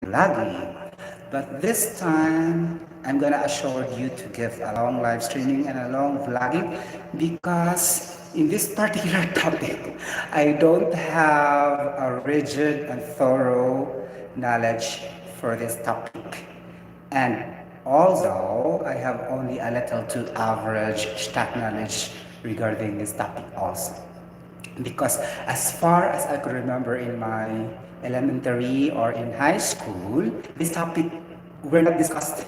vlogging. But this time, I'm gonna assure you to give a long live streaming and a long vlogging because in this particular topic, I don't have a rigid and thorough knowledge for this topic. And although I have only a little to average stock knowledge regarding this topic also. Because as far as I could remember in my elementary or in high school, this topic were not discussed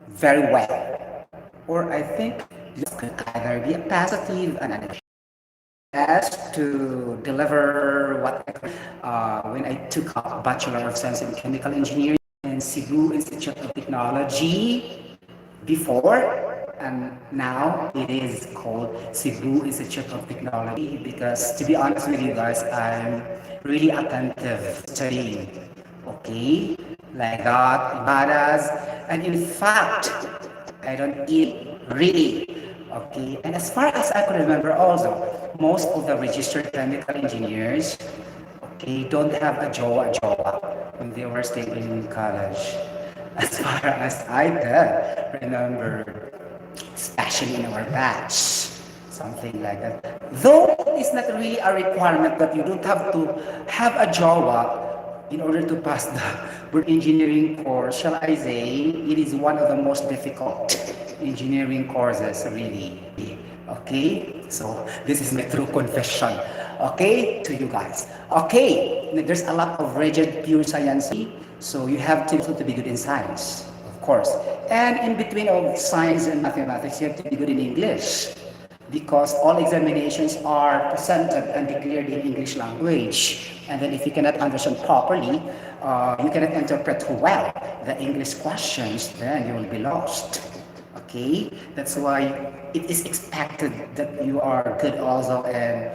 very well. Or I think this could either be a positive and a negative. As to deliver what when I took a Bachelor of Science in Chemical Engineering in Cebu Institute of Technology before, and now it is called Cebu Institute of Technology because to be honest with you guys, I'm really attentive studying. Okay, like that, ibadas, and in fact, I don't eat really. Okay, and as far as I can remember also, most of the registered chemical engineers, okay, don't have a jowa when they were still in college. As far as I can remember, especially in our batch, something like that. Though it's not really a requirement that you don't have to have a jowa in order to pass the bird engineering course, shall I say, it is one of the most difficult engineering courses, really. Okay, so this is my true confession. Okay, to you guys. Okay, there's a lot of rigid pure science, so you have to be good in science, of course. And in between of science and mathematics, you have to be good in English because all examinations are presented and declared in English language. And then if you cannot understand properly, you cannot interpret well the English questions, then you will be lost. Okay, that's why it is expected that you are good also in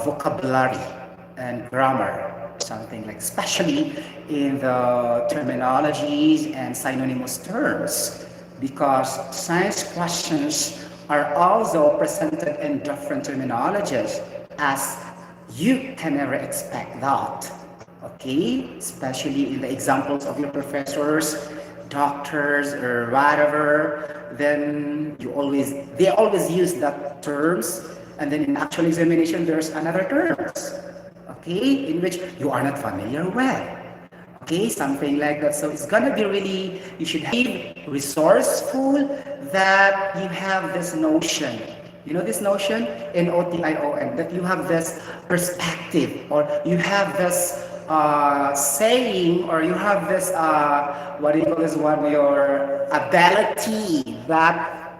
vocabulary and grammar, something like, especially in the terminologies and synonymous terms, because science questions are also presented in different terminologies, as you can never expect that. Okay, especially in the examples of your professors, doctors, or whatever, then they always use that terms, and then in actual examination there's another terms, okay, in which you are not familiar with. Okay, something like that. So it's gonna be really, you should be resourceful that you have this notion. You know this notion in OTION, that you have this perspective, or you have this saying, or you have this, what do you call this one, your ability that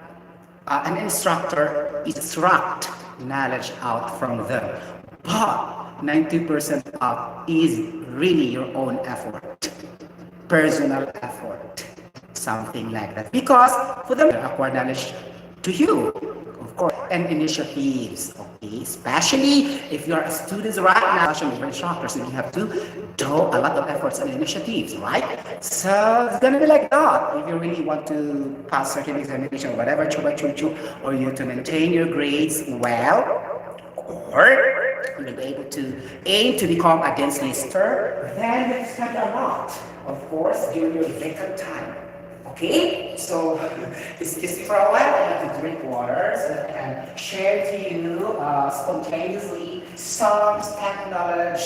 an instructor extract knowledge out from them. But 90% of is really your own effort, personal effort, something like that. Because for them, acquire knowledge to you, of course, and initiatives, okay? Especially if you're a student right now, especially for instructors, you have to do a lot of efforts and initiatives, right? So it's gonna be like that. If you really want to pass certain examination or whatever, or you to maintain your grades well, or you'll be able to aim to become a dance lister, then you study a lot, of course, during your vacant time. Okay, so this for a while. I have to drink water so that I can share to you spontaneously some tech knowledge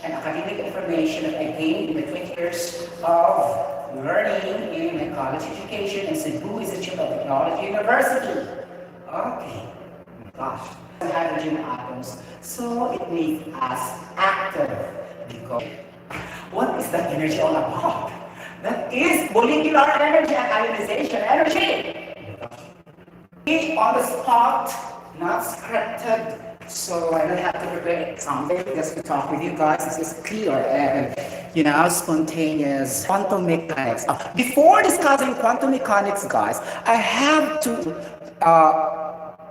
and academic information that I gained in the 20 years of learning in my college education in Cebu Institute of Technology University. Okay, gosh, hydrogen atoms, so it makes us active because what is that energy all about? That is molecular energy and ionization energy. On the spot, not scripted, so I don't have to prepare something just to talk with you guys. This is clear and spontaneous quantum mechanics. Before discussing quantum mechanics, guys, I have to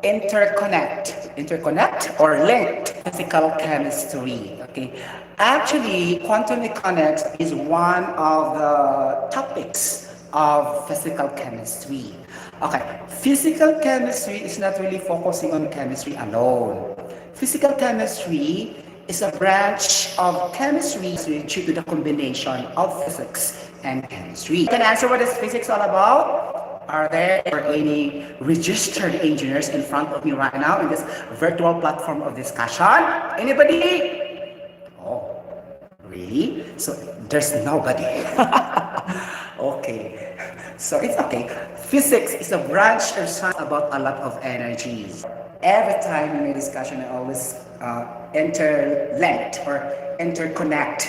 interconnect or link physical chemistry. Okay, actually, quantum mechanics is one of the topics of physical chemistry. Okay, physical chemistry is not really focusing on chemistry alone. Physical chemistry is a branch of chemistry due to the combination of physics and chemistry. Can answer what is physics all about? Are there any registered engineers in front of me right now in this virtual platform of discussion? Anybody? Oh, really? So there's nobody. Okay. So it's okay. Physics is a branch of science about a lot of energies. Every time in my discussion, I always interlink or interconnect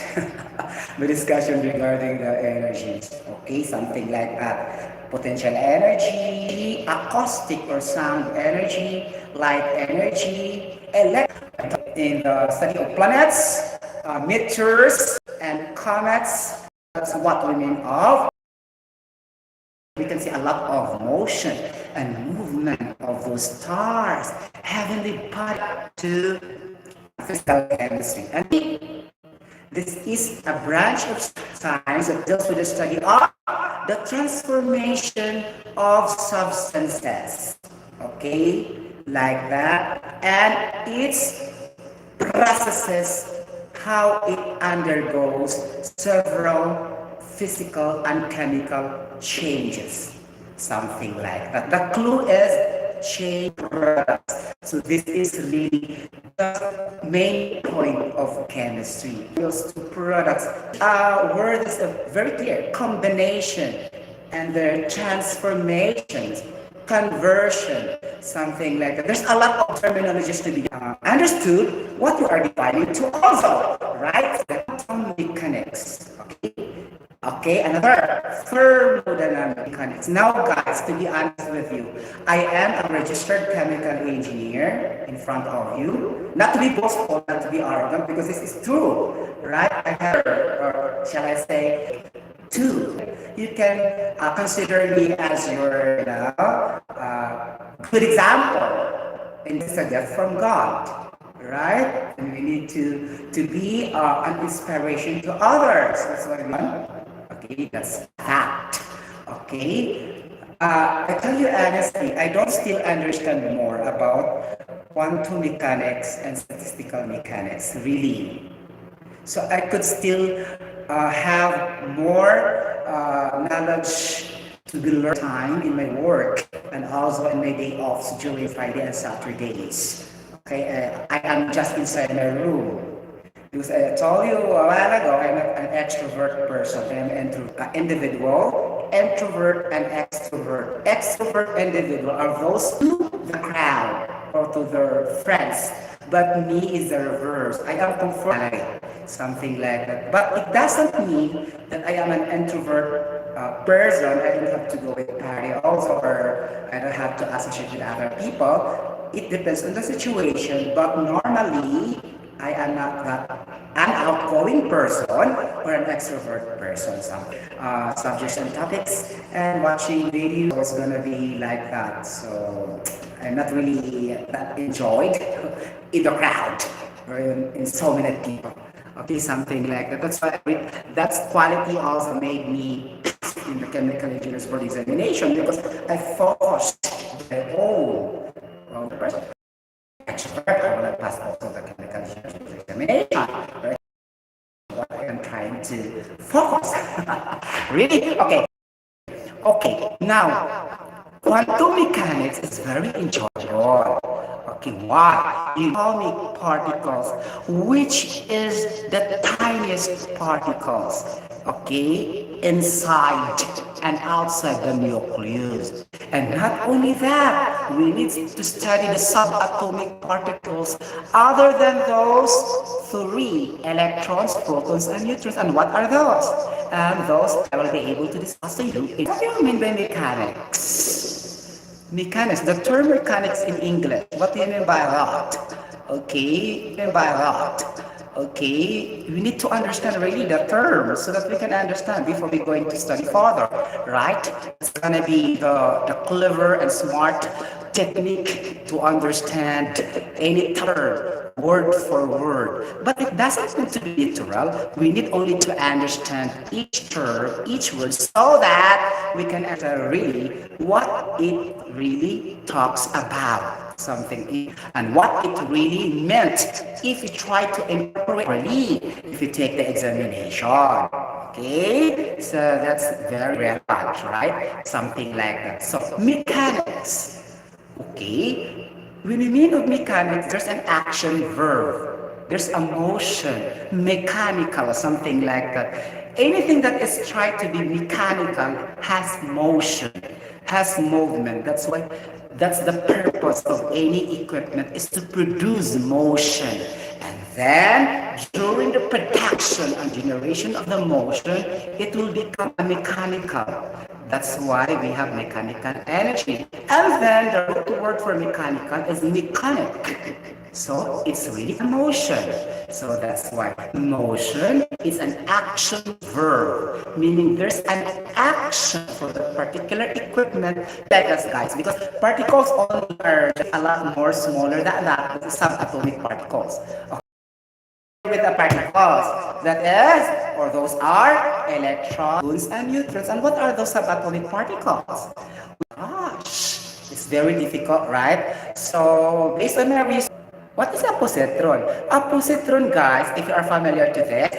the discussion regarding the energies. Okay, something like that. Potential energy, acoustic or sound energy, light energy, electron. In the study of planets, meteors, and comets, that's what we mean of. We can see a lot of motion and movement of those stars, heavenly body to physical chemistry. And this is a branch of science that deals with the study of the transformation of substances. Okay, like that. And its processes, how it undergoes several physical and chemical changes, something like that. The clue is change products. So this is really the main point of chemistry. Those two products, word is very clear, combination and their transformations, conversion, something like that. There's a lot of terminologies to be understood what you are defining to also, right? The quantum mechanics, okay? Okay, another thermodynamic mechanics. Now guys, to be honest with you, I am a registered chemical engineer in front of you. Not to be boastful, not to be arrogant, because this is true, right? I have, or shall I say, two. You can consider me as your good example. And it's a gift from God, right? And we need to be an inspiration to others. That's what I mean. Okay, that's fact. Okay, I tell you honestly, I don't still understand more about quantum mechanics and statistical mechanics, really. So I could still have more knowledge to be learned time in my work and also in my day offs during Friday and Saturdays. Okay, I am just inside my room. Because I told you a while ago, I'm an extrovert person. I'm an individual, introvert and extrovert. Extrovert individual are those to the crowd or to their friends. But me is the reverse. I am comfortable, something like that. But it doesn't mean that I am an introvert person. I don't have to go with party also, or I don't have to associate with other people. It depends on the situation. But normally, I am not an outgoing person or an extrovert person. Some subjects and topics and watching videos is gonna be like that. So I'm not really that enjoyed in the crowd or in so many people. Okay, something like that. That's why that's quality also made me in the chemical engineers board examination because I focused the whole person. Extrovert, I want to pass also the chemical engineering examination. Right? What I am trying to focus. Really? Okay. Okay. Now, quantum mechanics is very enjoyable. Okay, why? Atomic particles, which is the tiniest particles, okay, inside and outside the nucleus. And not only that, we need to study the subatomic particles other than those three, electrons, protons, and neutrons. And what are those? And those I will be able to discuss to you. What do you mean by mechanics? Mechanics, the term mechanics in English, what do you mean by that? Okay, by that. Okay, we need to understand really the term so that we can understand before we're going to study further, right? It's gonna be the clever and smart technique to understand any term word for word. But it doesn't need to be literal. We need only to understand each term, each word, so that we can understand really what it really talks about something and what it really meant if you try to incorporate really if you take the examination. Okay, so that's very relevant, right? Something like that. So mechanics. Okay, when we mean of mechanics, there's an action verb. There's a motion, mechanical, something like that. Anything that is tried to be mechanical has motion, has movement. That's the purpose of any equipment is to produce motion. And then during the production and generation of the motion, it will become a mechanical. That's why we have mechanical energy. And then the root word for mechanical is mechanic. So it's really a motion. So that's why motion is an action verb, meaning there's an action for the particular equipment like us guys, because particles only are just a lot more smaller than that, subatomic particles. With the particles, that is, or those are electrons and neutrons. And what are those subatomic particles? Gosh, it's very difficult, right? So based on our research, what is a positron? A positron, guys, if you are familiar to this,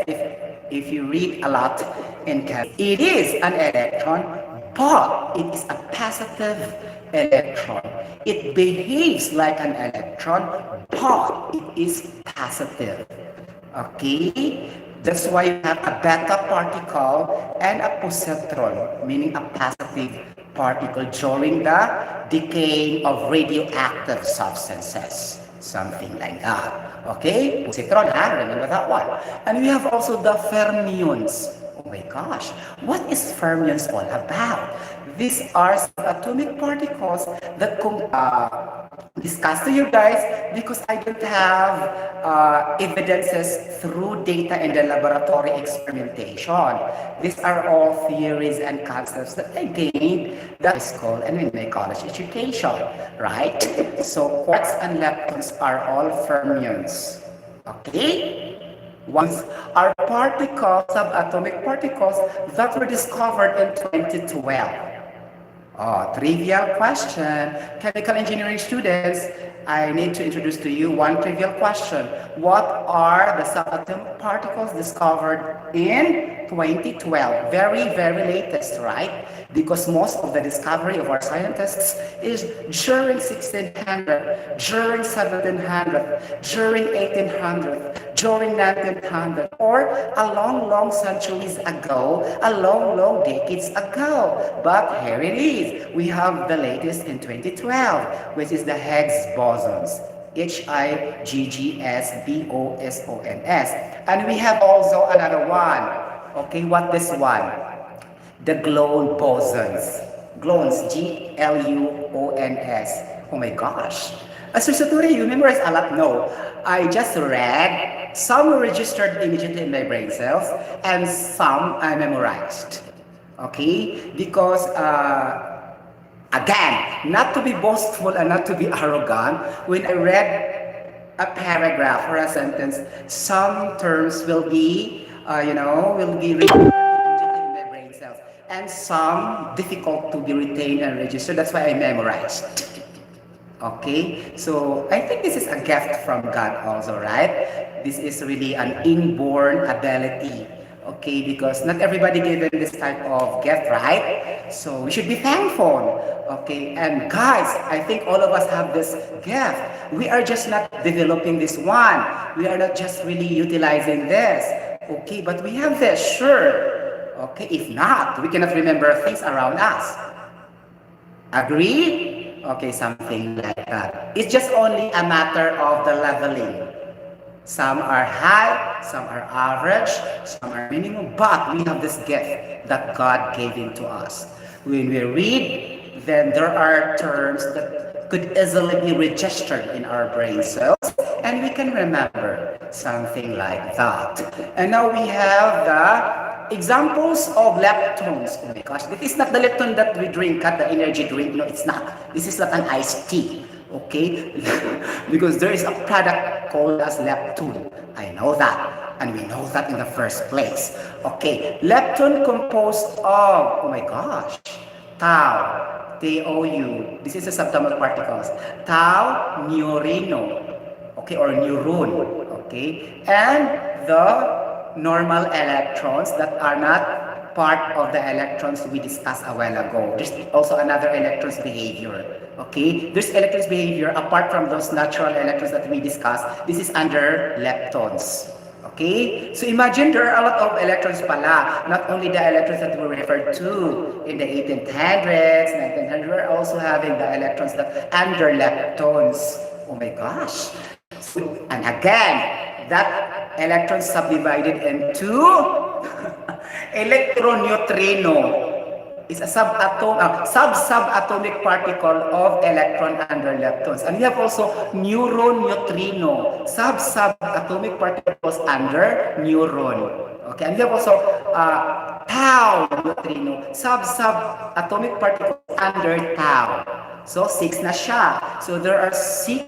if you read a lot in chemistry, it is an electron, but it is a positive electron. It behaves like an electron, but it is positive. Okay? That's why you have a beta particle and a positron, meaning a positive particle during the decay of radioactive substances. Something like that. Okay? Positron, remember that one. And we have also the fermions. Oh my gosh, what is fermions all about? These are atomic particles that discuss to you guys because I don't have evidences through data in the laboratory experimentation. These are all theories and concepts that I gained that is called and in my college education, right? So quarks and leptons are all fermions. Okay? Ones are particles, subatomic particles that were discovered in 2012. Oh, trivial question. Chemical engineering students, I need to introduce to you one trivial question. What are the subatomic particles discovered in 2012? Very, very latest, right? Because most of the discovery of our scientists is during 1600, during 1700, during 1800, during 1900, or a long, long centuries ago, a long, long decades ago. But here it is. We have the latest in 2012, which is the Higgs bosons. Higgsbosons. And we have also another one. Okay, what this one? The gluon bosons. Gluons, Gluons. Oh my gosh. Sir Sotero, you memorize a lot? No. I just read, some were registered immediately in my brain cells, and some I memorized. Okay? Because, again, not to be boastful and not to be arrogant, when I read a paragraph or a sentence, some terms will be, will be registered in my brain cells, and some difficult to be retained and registered. That's why I memorized. Okay, so I think this is a gift from God also, right? This is really an inborn ability. Okay, because not everybody given this type of gift, right? So we should be thankful. Okay, and guys, I think all of us have this gift. We are just not developing this one. We are not just really utilizing this. Okay, but we have this, sure. Okay, if not, we cannot remember things around us. Agree? Okay, something like that. It's just only a matter of the leveling. Some are high, some are average, some are minimum, but we have this gift that God gave into us. When we read, then there are terms that could easily be registered in our brain cells, and we can remember something like that. And now we have the examples of leptons. Oh my gosh, this is not the lepton that we drink at the energy drink. No, it's not. This is not an iced tea. Okay? Because there is a product called as lepton. I know that. And we know that in the first place. Okay. Lepton composed of, oh my gosh, tau, T-O-U. This is the subatomic particles. Tau, neurino. Okay, or neuron. Okay. And the normal electrons that are not part of the electrons we discussed a while ago. There's also another electrons behavior. Okay, there's electrons behavior apart from those natural electrons that we discussed. This is under leptons. Okay, so imagine there are a lot of electrons pala, not only the electrons that we referred to in the 1800s, 1900s, we're also having the electrons that under leptons. Oh my gosh. And again, that electron subdivided into electron neutrino. Is a sub-subatomic particle of electron under leptons. And we have also neuron neutrino, sub-subatomic particles under neuron. Okay, and we have also tau neutrino, sub-subatomic particles under tau. So 6 na siya. So there are 6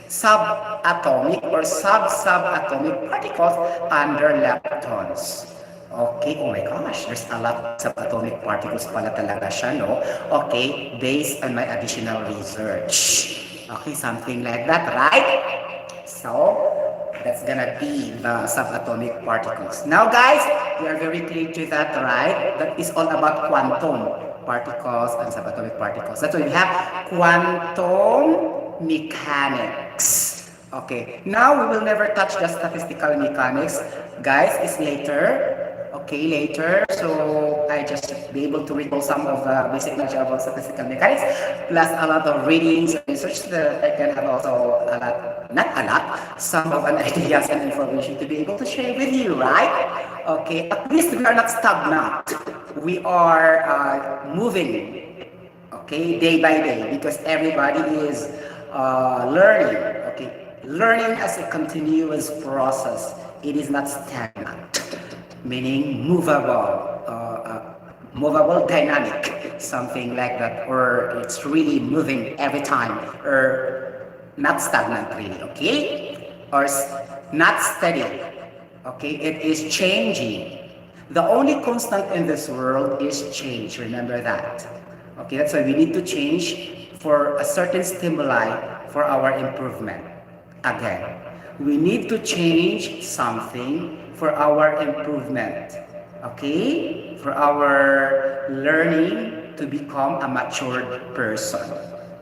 subatomic or sub-subatomic particles under leptons. Okay, oh my gosh, there's a lot of subatomic particles pala talaga siya, no? Okay, based on my additional research. Okay, something like that, right? So, that's gonna be the subatomic particles. Now guys, we are very clear to that, right? That is all about quantum particles and subatomic particles. That's why we have quantum mechanics. Okay, now we will never touch the statistical mechanics. Guys, it's later. Okay, later. So I just be able to recall some of the basic knowledge about statistical mechanics, plus a lot of readings and research that I can have also a lot, not a lot, some of an ideas and information to be able to share with you, right? Okay, at least we are not stagnant. We are moving, okay, day by day, because everybody is learning, okay? Learning as a continuous process. It is not stagnant, meaning movable, movable dynamic, something like that, or it's really moving every time, or not stagnant really, okay? Or not steady, okay? It is changing. The only constant in this world is change, remember that. Okay, that's why we need to change for a certain stimuli for our improvement. Again, we need to change something for our improvement, okay? For our learning to become a matured person,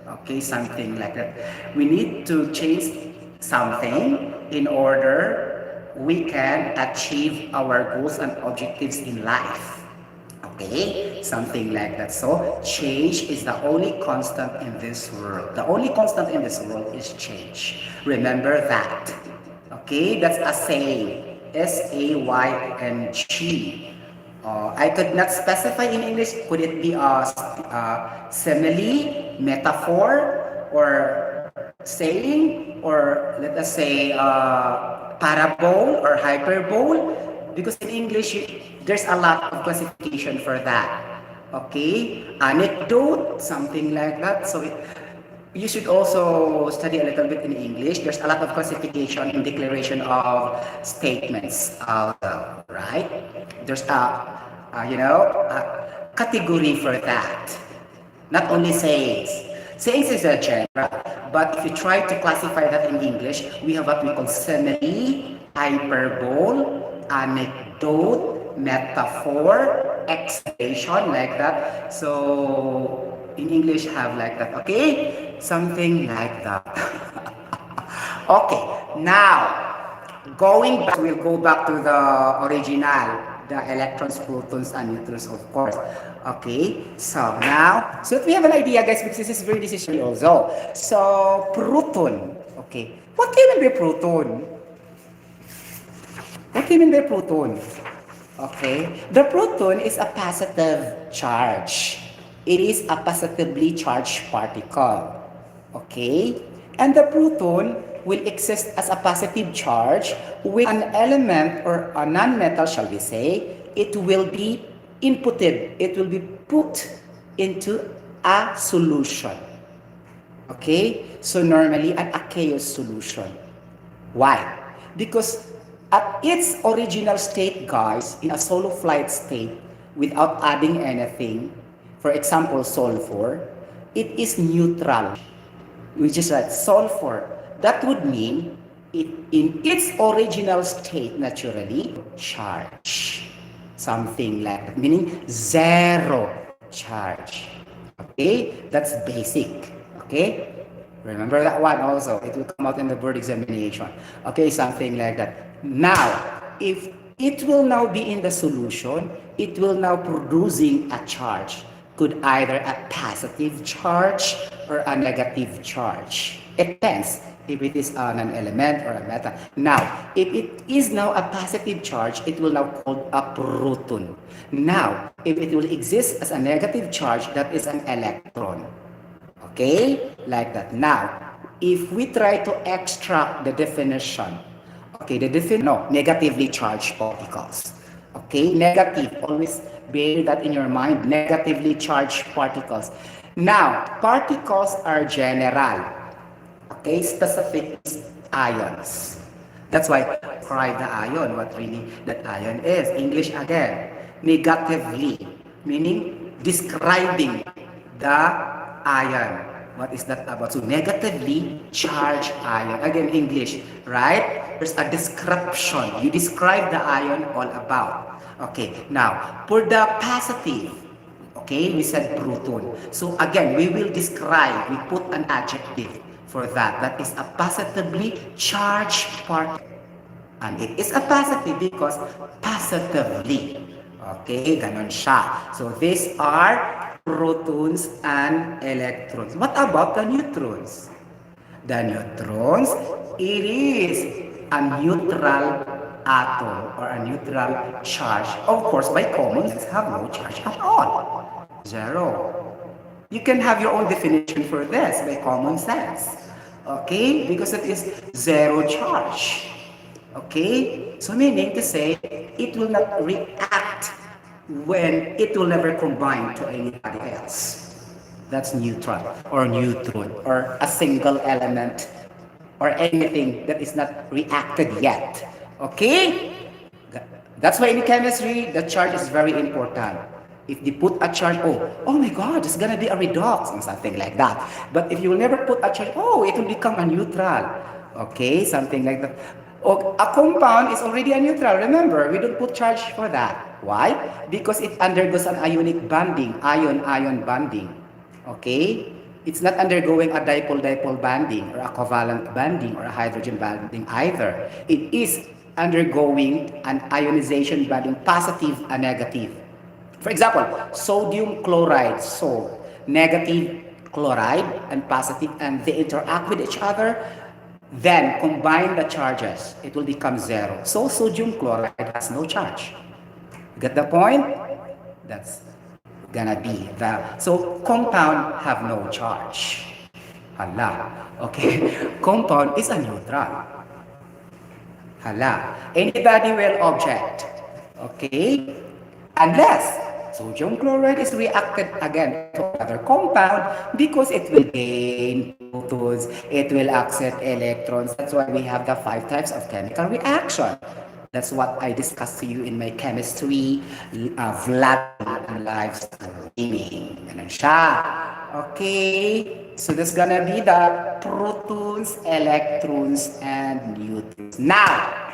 okay? Something like that. We need to change something in order we can achieve our goals and objectives in life, okay? Something like that. So change is the only constant in this world. The only constant in this world is change. Remember that. Okay, that's a saying. S-A-Y-N-G. I could not specify in English. Could it be a simile, metaphor, or saying, or let us say parabole or hyperbole? Because in English, there's a lot of classification for that. Okay, anecdote, something like that. So you should also study a little bit in English. There's a lot of classification in declaration of statements, right? There's a category for that. Not only sayings. Sayings is a general, but if you try to classify that in English, we have what we call simile, hyperbole, anecdote, metaphor, expression, like that. So in English have like that, okay? Something like that. Okay, now going back, we'll go back to the original, the electrons, protons, and neutrons, of course. Okay, so now, so we have an idea, guys, because this is very necessary also. So proton, okay, what do you mean by proton? What do you mean by proton? Okay, the proton is a positive charge. It is a positively charged particle. Okay, and the proton will exist as a positive charge with an element or a non-metal, shall we say. It will be inputted. It will be put into a solution. Okay, so normally an aqueous solution. Why? Because at its original state, guys, in a solo flight state, without adding anything, for example, sulfur, it is neutral, which is like sulfur. That would mean in its original state, naturally, charge. Something like that, meaning zero charge. Okay, that's basic. Okay, remember that one also. It will come out in the board examination. Okay, something like that. Now, if it will now be in the solution, it will now producing a charge. Could either a positive charge or a negative charge. It depends if it is on an element or a metal. Now, if it is now a positive charge, it will now called a proton. Now, if it will exist as a negative charge, that is an electron. Okay? Like that. Now, if we try to extract the definition, okay, the definition, no, negatively charged particles. Okay, negative, always bear that in your mind, negatively charged particles. Now, particles are general. Okay, specific is ions. That's why describe the ion, what really that ion is. English again, negatively, meaning describing the ion. What is that about? So negatively charged ion. Again, English, right? There's a description. You describe the ion all about. Okay, now, for the positive, okay, we said proton. So again, we will describe, we put an adjective for that. That is a positively charged particle. And it is a positive because positively. Okay, ganon siya. So these are protons and electrons. What about the neutrons? The neutrons, it is a neutral atom or a neutral charge. Of course, by common sense, have no charge at all. Zero. You can have your own definition for this by common sense. Okay? Because it is zero charge. Okay? So meaning to say, it will not react when it will never combine to anybody else. That's neutral or neutron or a single element or anything that is not reacted yet. Okay? That's why in chemistry, the charge is very important. If they put a charge, oh my God, it's gonna be a redox or something like that. But if you will never put a charge, it will become a neutral. Okay, something like that. Oh, a compound is already a neutral. Remember, we don't put charge for that. Why? Because it undergoes an ionic bonding, ion-ion bonding. Okay? It's not undergoing a dipole-dipole bonding or a covalent bonding or a hydrogen bonding either. It is undergoing an ionization bonding, positive and negative. For example, sodium chloride, so negative chloride and positive, and they interact with each other, then combine the charges, it will become zero. So sodium chloride has no charge. Get the point? That's gonna be the, so compound have no charge. Hala. Okay. Compound is a neutral. Hala. Anybody will object. Okay. Unless sodium chloride is reacted again to another compound because it will gain protons, it will accept electrons. That's why we have the 5 types of chemical reaction. That's what I discussed to you in my chemistry vlog and live streaming. Ganun siya. Okay? So that's gonna be the protons, electrons, and neutrons. Now,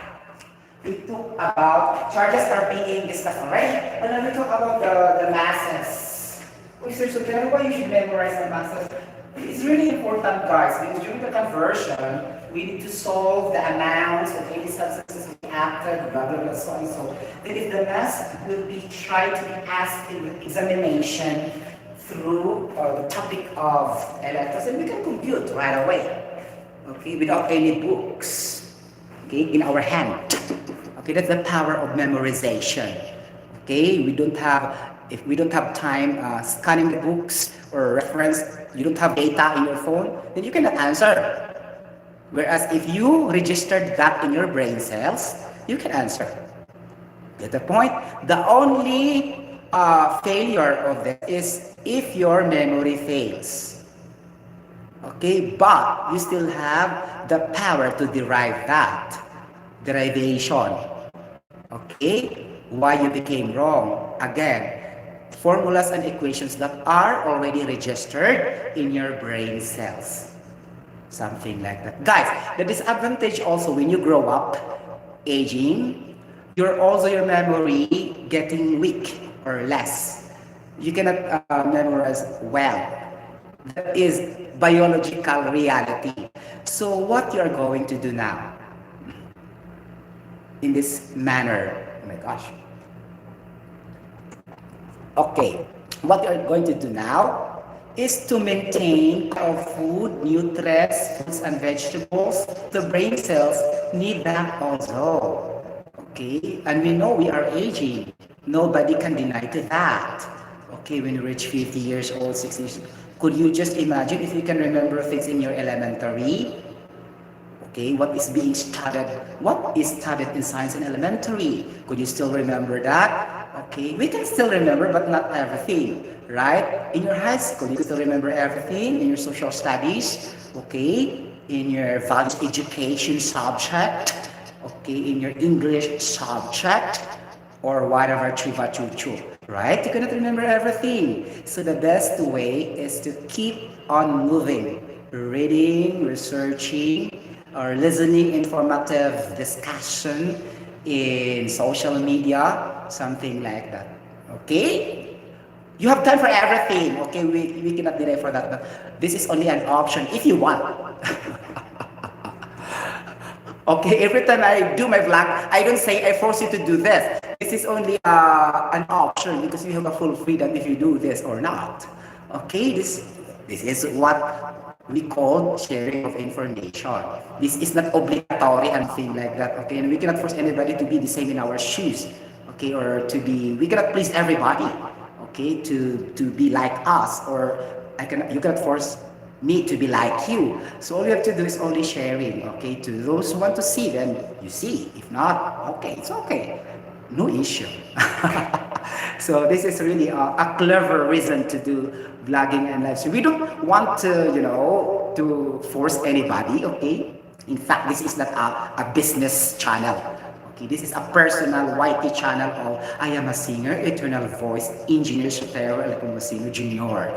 we talk about charges are being discussed, right? And then we talk about the masses. Mr. Sotero, why you should memorize the masses? It's really important, guys, because during the conversion, we need to solve the amounts of any substances reacted, blah, blah, blah, so on and so. Then if the mass will be tried to be asked in the examination through the topic of electrons, and we can compute right away, okay, without any books, okay, in our hand. Okay, that's the power of memorization. Okay, if we don't have time scanning the books or reference, you don't have data in your phone, then you cannot answer. Whereas if you registered that in your brain cells, you can answer. Get the point? The only failure of this is if your memory fails. Okay, but you still have the power to derive that. Derivation. Okay? Why you became wrong? Again, formulas and equations that are already registered in your brain cells. Something like that. Guys, the disadvantage also when you grow up, aging, your memory getting weak or less. You cannot memorize well. That is biological reality. So what you're going to do now in this manner, oh my gosh. Okay, what you're going to do now is to maintain of food, nutrients, fruits and vegetables. The brain cells need that also. Okay, and we know we are aging. Nobody can deny to that. Okay, when you reach 50 years old, 60 years, could you just imagine if you can remember things in your elementary? Okay, what is being studied? What is studied in science in elementary? Could you still remember that? Okay, we can still remember, but not everything, right? In your high school, you still remember everything. In your social studies, okay, in your values education subject, okay, in your English subject, or whatever chuba chuchu, right? You cannot remember everything. So the best way is to keep on moving, reading, researching, or listening informative discussion in social media, something like that. Okay? You have time for everything. Okay, we cannot deny for that, but this is only an option if you want. Okay, every time I do my vlog, I don't say I force you to do this. This is only an option because you have a full freedom if you do this or not. Okay, this is what we call sharing of information. This is not obligatory and thing like that. Okay, and we cannot force anybody to be the same in our shoes. Okay, or to be, we cannot please everybody. Okay, to be like us, or you cannot force me to be like you. So all you have to do is only sharing, okay? To those who want to see, then you see. If not, okay, it's okay. No issue. So this is really a clever reason to do vlogging and live stream. We don't want to, to force anybody, okay? In fact, this is not a business channel. Okay, this is a personal YT channel of I am a singer, eternal voice, engineer Sotero, Nepomuceno Jr.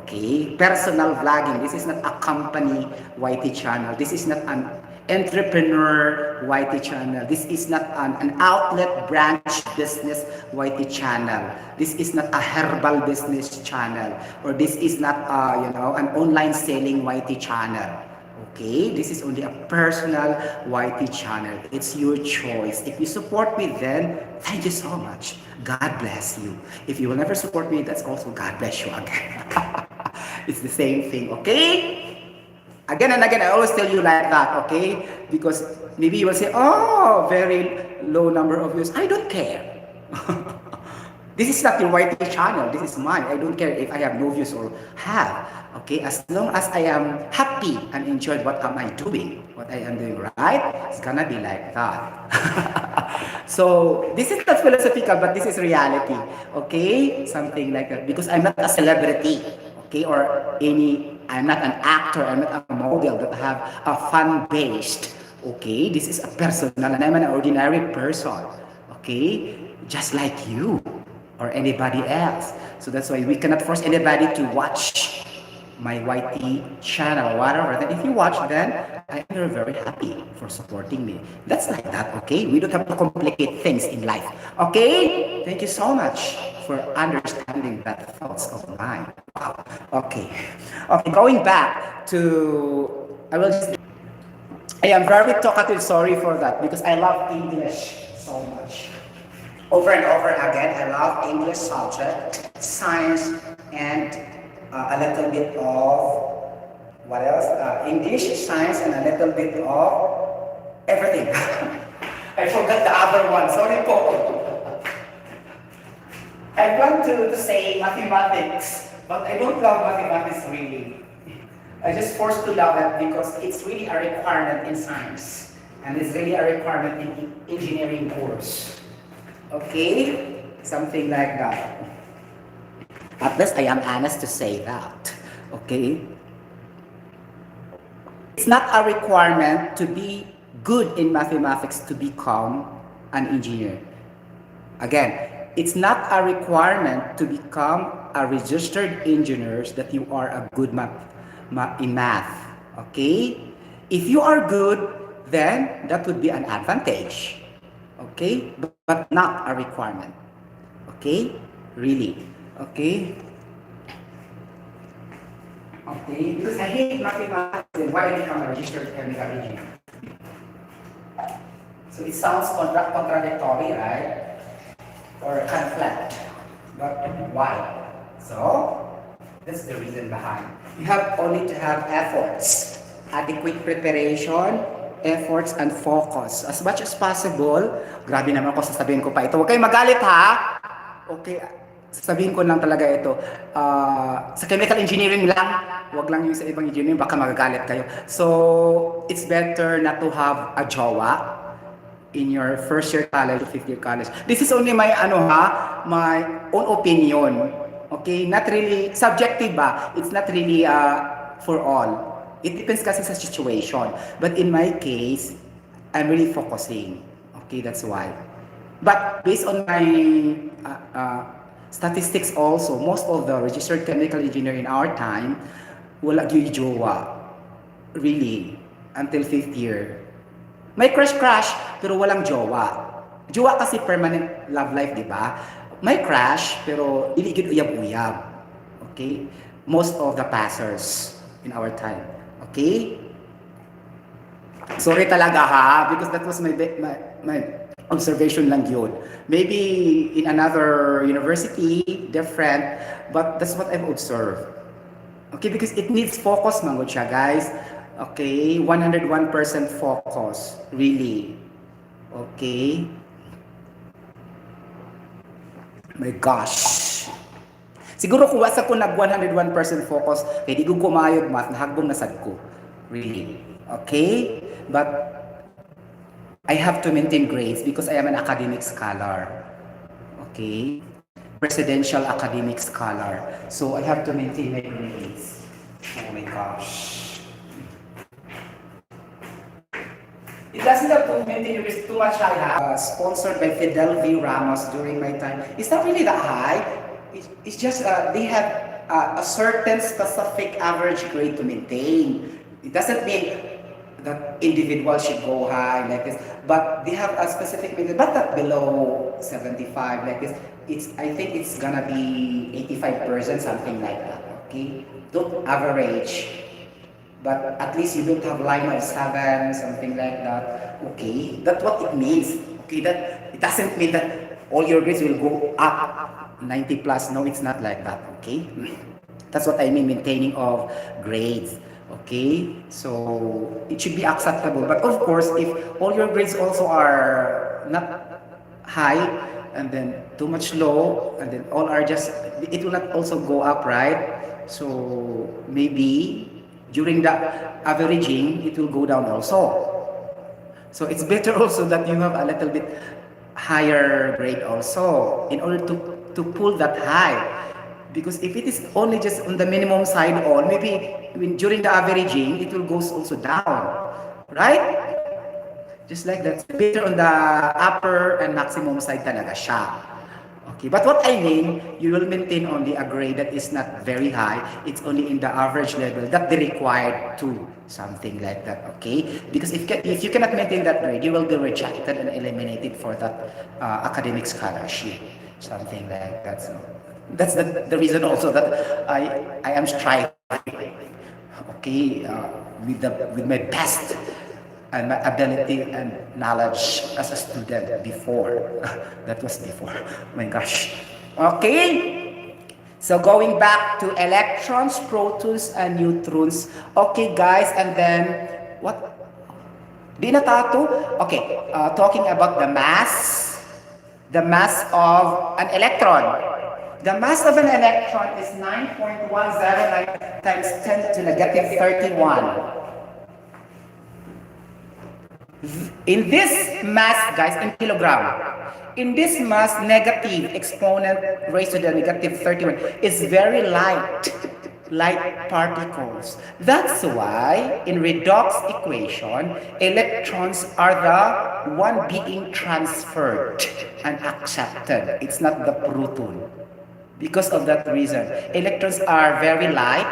Okay, personal vlogging. This is not a company YT channel. This is not an entrepreneur YT channel. This is not an outlet branch business YT channel. This is not a herbal business channel, or this is not an online selling YT channel. Okay, this is only a personal YT channel. It's your choice. If you support me, then thank you so much. God bless you. If you will never support me, that's also God bless you again. It's the same thing, okay? Again and again, I always tell you like that, okay? Because maybe you will say, oh, very low number of views. I don't care. This is not your YT channel. This is mine. I don't care if I have no views or have. Okay, as long as I am happy and enjoyed what am I doing, what I am doing right, it's gonna be like that. So this is not philosophical, but this is reality. Okay, something like that. Because I'm not a celebrity. Okay, I'm not an actor. I'm not a model that have a fan-based. Okay, this is a personal, and I'm an ordinary person. Okay, just like you or anybody else. So that's why we cannot force anybody to watch my YT channel or whatever. Then if you watch, then I'm very happy for supporting me. That's like that, okay? We don't have to complicate things in life, okay? Thank you so much for understanding that thoughts of mine. Wow. Okay. Okay, going back to, I am very talkative, sorry for that, because I love English so much. Over and over again, I love English subject, science, and a little bit of, what else? English, science, and a little bit of everything. I forgot the other one, sorry po. I want to say mathematics, but I don't love mathematics really. I just forced to love it because it's really a requirement in science, and it's really a requirement in engineering course. Okay? Something like that. At least I am honest to say that. Okay? It's not a requirement to be good in mathematics to become an engineer. Again, it's not a requirement to become a registered engineer that you are a good in math. Okay? If you are good, then that would be an advantage. Okay? But not a requirement. Okay? Really. Okay? Okay? Because I hate mathematics, then why become a registered chemical engineer? So it sounds contradictory, right? Or conflict. But why? So, that's the reason behind. You have only to have efforts, adequate preparation, efforts, and focus. As much as possible, grabe naman ako sasabihin ko pa ito. Huwag kayong magalit ha! Okay, sasabihin ko lang talaga ito. Sa chemical engineering lang, huwag lang yung sa ibang engineering, baka magagalit kayo. So, it's better not to have a jowa in your first year college or fifth year college. This is only my my own opinion. Okay, not really subjective ba? It's not really for all. It depends kasi sa situation. But in my case, I'm really focusing. Okay, that's why. But based on my statistics also, most of the registered chemical engineer in our time, wala gyud jowa. Really, until fifth year. May crush, pero walang jowa. Jowa kasi permanent love life, di ba? May crush, pero dili gid uyab-uyab. Okay? Most of the passers in our time. Okay? Sorry talaga ha, because that was my observation lang yun. Maybe in another university, different, but that's what I've observed. Okay, because it needs focus, manggod siya, guys. Okay, 101% focus, really. Okay. My gosh. Siguro kung wasa ko nag 101% focus, kaya di ko kumayod math, nahagbong nasad ko. Really. Okay? But I have to maintain grades because I am an academic scholar. Okay? Presidential academic scholar. So I have to maintain my grades. Oh my gosh. It doesn't have to maintain risk too much high. Sponsored by Fidel V. Ramos during my time. It's not really that high. It's just they have a certain specific average grade to maintain. It doesn't mean that individuals should go high like this, but they have a specific maintain, but not below 75 like this. I think it's gonna be 85%, something like that. Okay, don't average. But at least you don't have Lima 7, something like that. Okay, that's what it means. Okay, that it doesn't mean that all your grades will go up 90 plus. No, it's not like that. Okay, that's what I mean, maintaining of grades. Okay, so it should be acceptable. But of course, if all your grades also are not high and then too much low, and then all are just, it will not also go up, right? So maybe during the averaging, it will go down also. So it's better also that you have a little bit higher grade also in order to pull that high. Because if it is only just on the minimum side on, maybe during the averaging, it will go also down. Right? Just like that. Better on the upper and maximum side talaga siya. Okay, but what I mean, you will maintain only a grade that is not very high. It's only in the average level that they required to, something like that. Okay, because if you cannot maintain that grade, you will be rejected and eliminated for that academic scholarship, something like that. So that's the reason also that I am striving. Okay, with my best and my ability and knowledge as a student before. That was before. My gosh. Okay. So going back to electrons, protons, and neutrons. Okay, guys, and then what? Di na tato? Okay, talking about the mass of an electron. The mass of an electron is 9.109 times 10 to the negative 31. In this mass, guys, in kilogram, in this mass, negative exponent raised to the negative 31 is very light particles. That's why in redox equation, electrons are the one being transferred and accepted. It's not the proton. Because of that reason, electrons are very light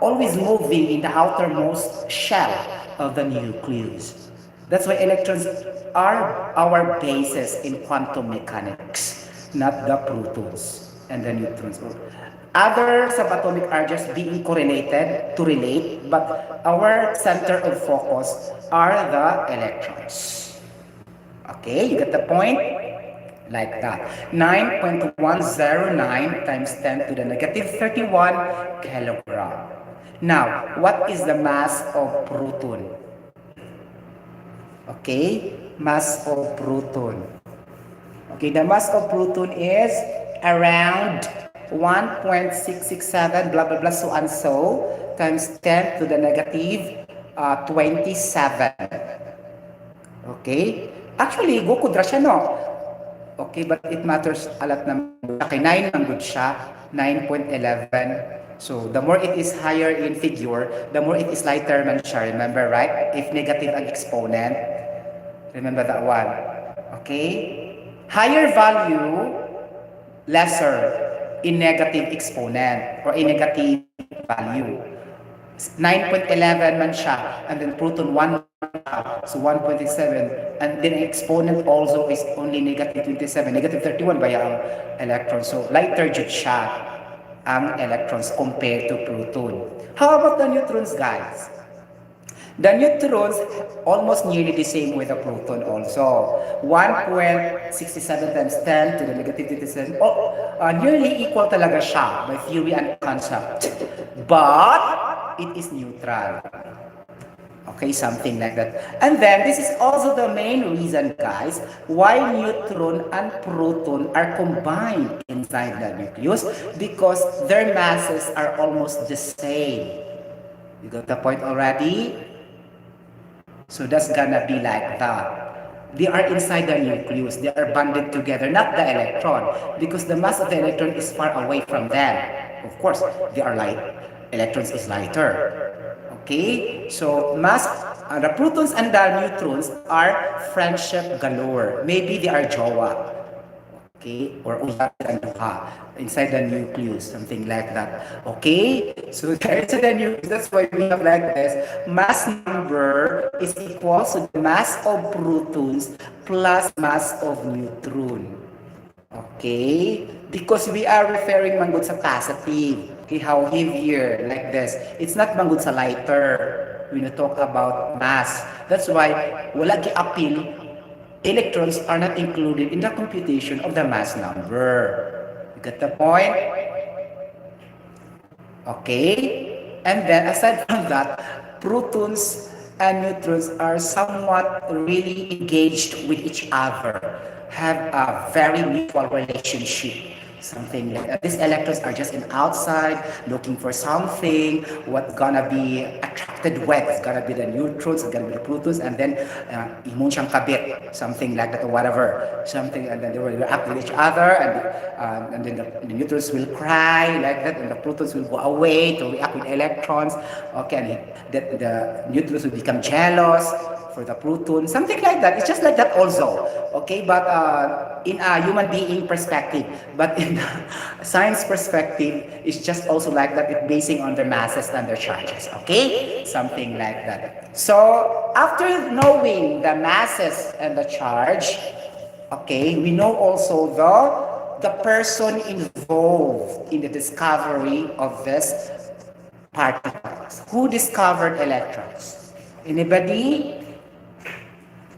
always moving in the outermost shell of the nucleus. That's why electrons are our basis in quantum mechanics, not the protons and the neutrons. Other subatomic are just being correlated to relate, but our center of focus are the electrons. Okay, you get the point? Like that. 9.109 times 10 to the negative 31 kilogram. Now, what is the mass of proton? Okay, mass of proton. Okay, the mass of proton is around 1.667 blah blah blah so and so times 10 to the negative 27. Okay? Actually, go kudra siya, no? Okay, but it matters a lot naman. Okay, 9 ang good siya. 9.11. So, the more it is higher in figure, the more it is lighter man siya. Remember, right? If negative ang exponent, remember that one. Okay? Higher value, lesser in negative exponent or in negative value. 9.11 man siya, and then proton 1, so 1.7, and then exponent also is only negative 27, negative 31 by ang electron. So lighter jud siya ang electrons compared to proton. How about the neutrons, guys? The neutrons almost nearly the same with the proton also. 1.67 times 10 to the negative 27. Nearly equal talaga siya by theory and concept. But it is neutral. Okay, something like that. And then this is also the main reason, guys, why neutron and proton are combined inside the nucleus, because their masses are almost the same. You got the point already? So that's gonna be like that. They are inside the nucleus. They are bonded together, not the electron, because the mass of the electron is far away from them. Of course, they are light. Electrons is lighter. Okay? So mass, the protons and the neutrons are friendship galore. Maybe they are jowa. Okay? Or inside the nucleus, something like that. Okay? So inside the nucleus, that's why we have like this. Mass number is equal to the mass of protons plus mass of neutron. Okay? Because we are referring manggod sa positive. Okay, how heavier, like this. It's not manggod sa lighter when you talk about mass. That's why wala gi-appeal, electrons are not included in the computation of the mass number. You get the point? Okay? And then aside from that, protons and neutrons are somewhat really engaged with each other, have a very mutual relationship. Something like that. These electrons are just in outside looking for something. What gonna be attracted with? It's gonna be the neutrons, it's gonna be the protons, and then imun siyang kabit, something like that, or whatever. Something, and then they will react with each other, and then the neutrons will cry like that, and the protons will go away to react with electrons. Okay, and the neutrons will become jealous for the proton, something like that. It's just like that also. Okay, but in a human being perspective, but in the science perspective, it's just also like that. It's basing on their masses and their charges. Okay, something like that. So after knowing the masses and the charge, okay, we know also the person involved in the discovery of this particles. Who discovered electrons? Anybody?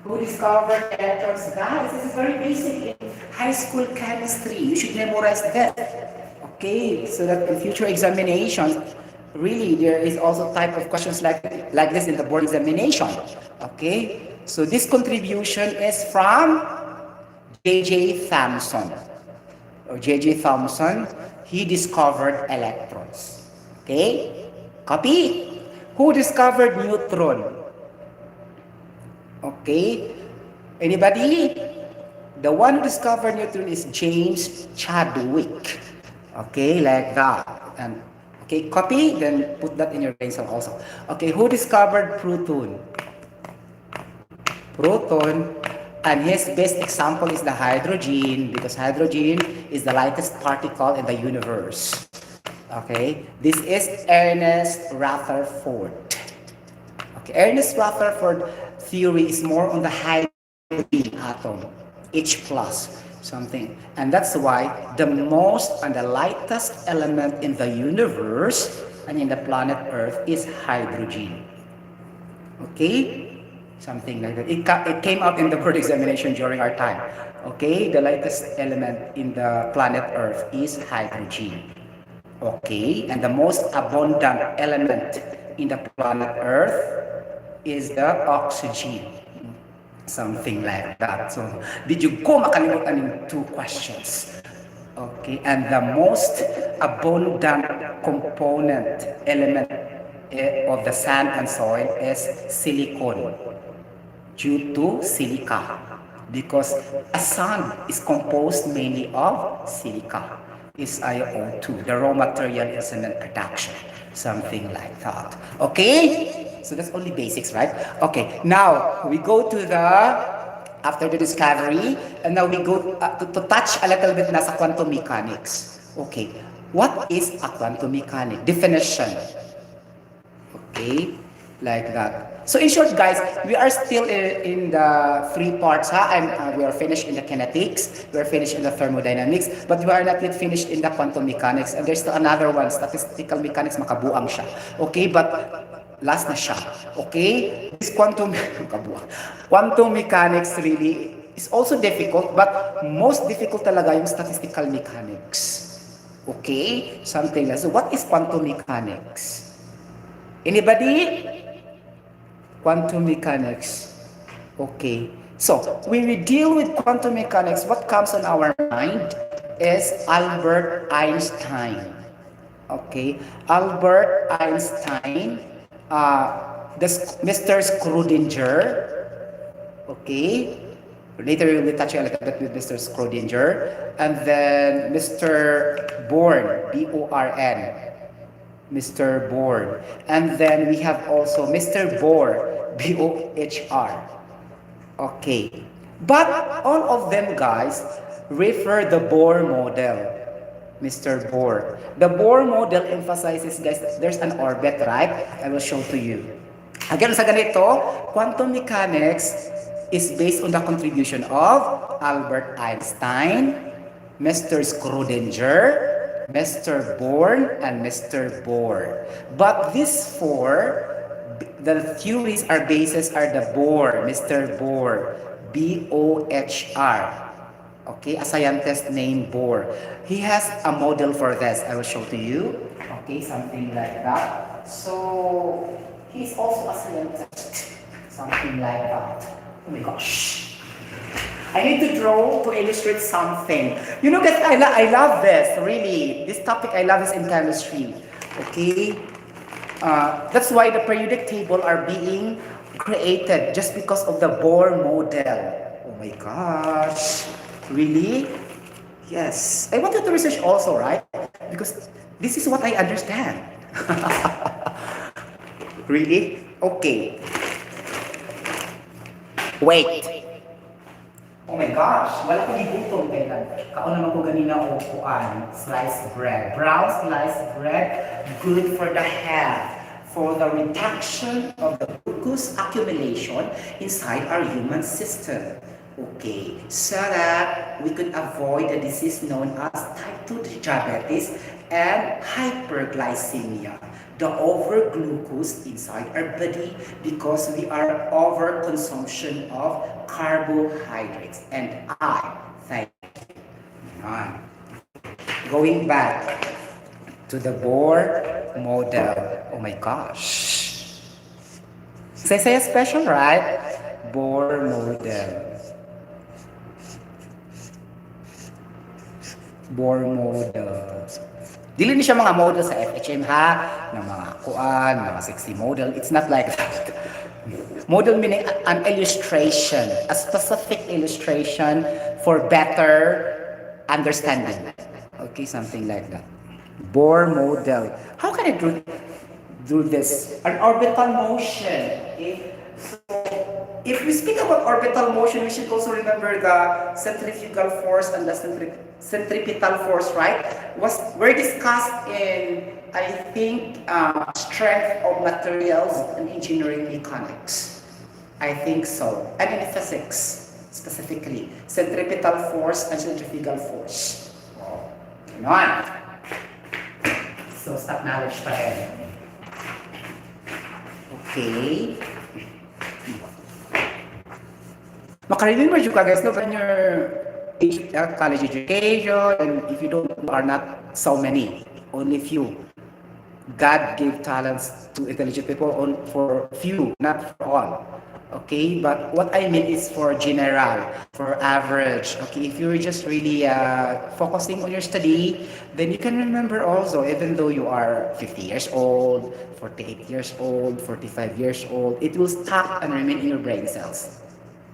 Who discovered electrons? Guys, this is very basic in high school chemistry. You should memorize that. Okay, so that in future examinations, really there is also type of questions like this in the board examination. Okay, so this contribution is from J.J. Thomson. J.J. Thomson, he discovered electrons. Okay, copy. Who discovered neutron? Okay, anybody? The one who discovered neutron is James Chadwick. Okay, like that. And okay, copy, then put that in your pencil also. Okay, who discovered proton? Proton, and his best example is the hydrogen, because hydrogen is the lightest particle in the universe. Okay, this is Ernest Rutherford. Okay, Ernest Rutherford theory is more on the hydrogen atom, H plus something, and that's why the most and the lightest element in the universe and in the planet Earth is hydrogen. Okay, something like that. It came out in the board examination during our time. Okay, the lightest element in the planet Earth is hydrogen. Okay, and the most abundant element in the planet Earth is the oxygen. Something like that. So, did you go makalimutan in two questions? Okay, and the most abundant component element of the sand and soil is silicon due to silica because a sand is composed mainly of silica is SiO2, the raw material in cement production, something like that. Okay, so that's only basics, right? Okay, now we go to the after the discovery, and now we go to touch a little bit na sa quantum mechanics. Okay, what is a quantum mechanic? Definition. Okay, like that. So in short, guys, we are still in the three parts, and we are finished in the kinetics, we are finished in the thermodynamics, but we are not yet finished in the quantum mechanics, and there's still another one, statistical mechanics, makabuang siya. Okay, but last na siya. Okay, this quantum mechanics really is also difficult, but most difficult talaga yung statistical mechanics. Okay, something like so. What is quantum mechanics? Anybody? Quantum mechanics. Okay. So, when we deal with quantum mechanics, what comes on our mind is Albert Einstein. Okay. Albert Einstein, Mr. Schrödinger. Okay. Later we will be touching a little bit with Mr. Schrödinger. And then Mr. Born, B-O-R-N. Mr. Bohr. And then we have also Mr. Bohr, B-O-H-R. Okay. But all of them, guys, refer the Bohr model. Mr. Bohr. The Bohr model emphasizes, guys, there's an orbit, right? I will show to you. Again, sa ganito, quantum mechanics is based on the contribution of Albert Einstein, Mr. Schrödinger, Mr. Born, and Mr. Bohr. But these four, the theories are bases are the Bohr, Mr. Bohr, B-O-H-R. Okay, a scientist named Bohr. He has a model for this. I will show to you. Okay, something like that. So, he's also a scientist. Something like that. Oh my gosh. I need to draw to illustrate something. You know, guys, I love this, really. This topic I love is in chemistry. Okay? That's why the periodic table are being created just because of the Bohr model. Oh my gosh. Really? Yes. I wanted to research also, right? Because this is what I understand. Really? Okay. Wait. Oh my gosh, wala ko gigutom kaya kaon naman ko ganina o kuan, sliced bread. Brown sliced bread, good for the health, for the reduction of the glucose accumulation inside our human system. Okay, so that we could avoid the disease known as type 2 diabetes and hyperglycemia, the overglucose inside our body because we are overconsumption of carbohydrates. And I thank you. Going back to the Bohr model. Oh my gosh. Say special, right? Bohr model. Bohr model. Dili ni siya mga model sa FHM ha, ng mga kuan, mga sexy model. It's not like that. Model meaning an illustration, a specific illustration for better understanding. Okay, something like that. Bohr model. How can I do this? An orbital motion. Okay? So, If we speak about orbital motion, we should also remember the centrifugal force and the centripetal force, right? Were discussed in, I think, strength of materials and engineering mechanics. I think so. And in physics, specifically, centripetal force and centrifugal force. Oh, ganon. So, stop knowledge pa rin. Okay. Maka-remember you guys, no, when you're college education, and if you don't, are not so many, only few. God gave talents to intelligent people for few, not for all. Okay, but what I mean is for general, for average. Okay, if you're just really focusing on your study, then you can remember also, even though you are 50 years old, 48 years old, 45 years old, it will stuck and remain in your brain cells.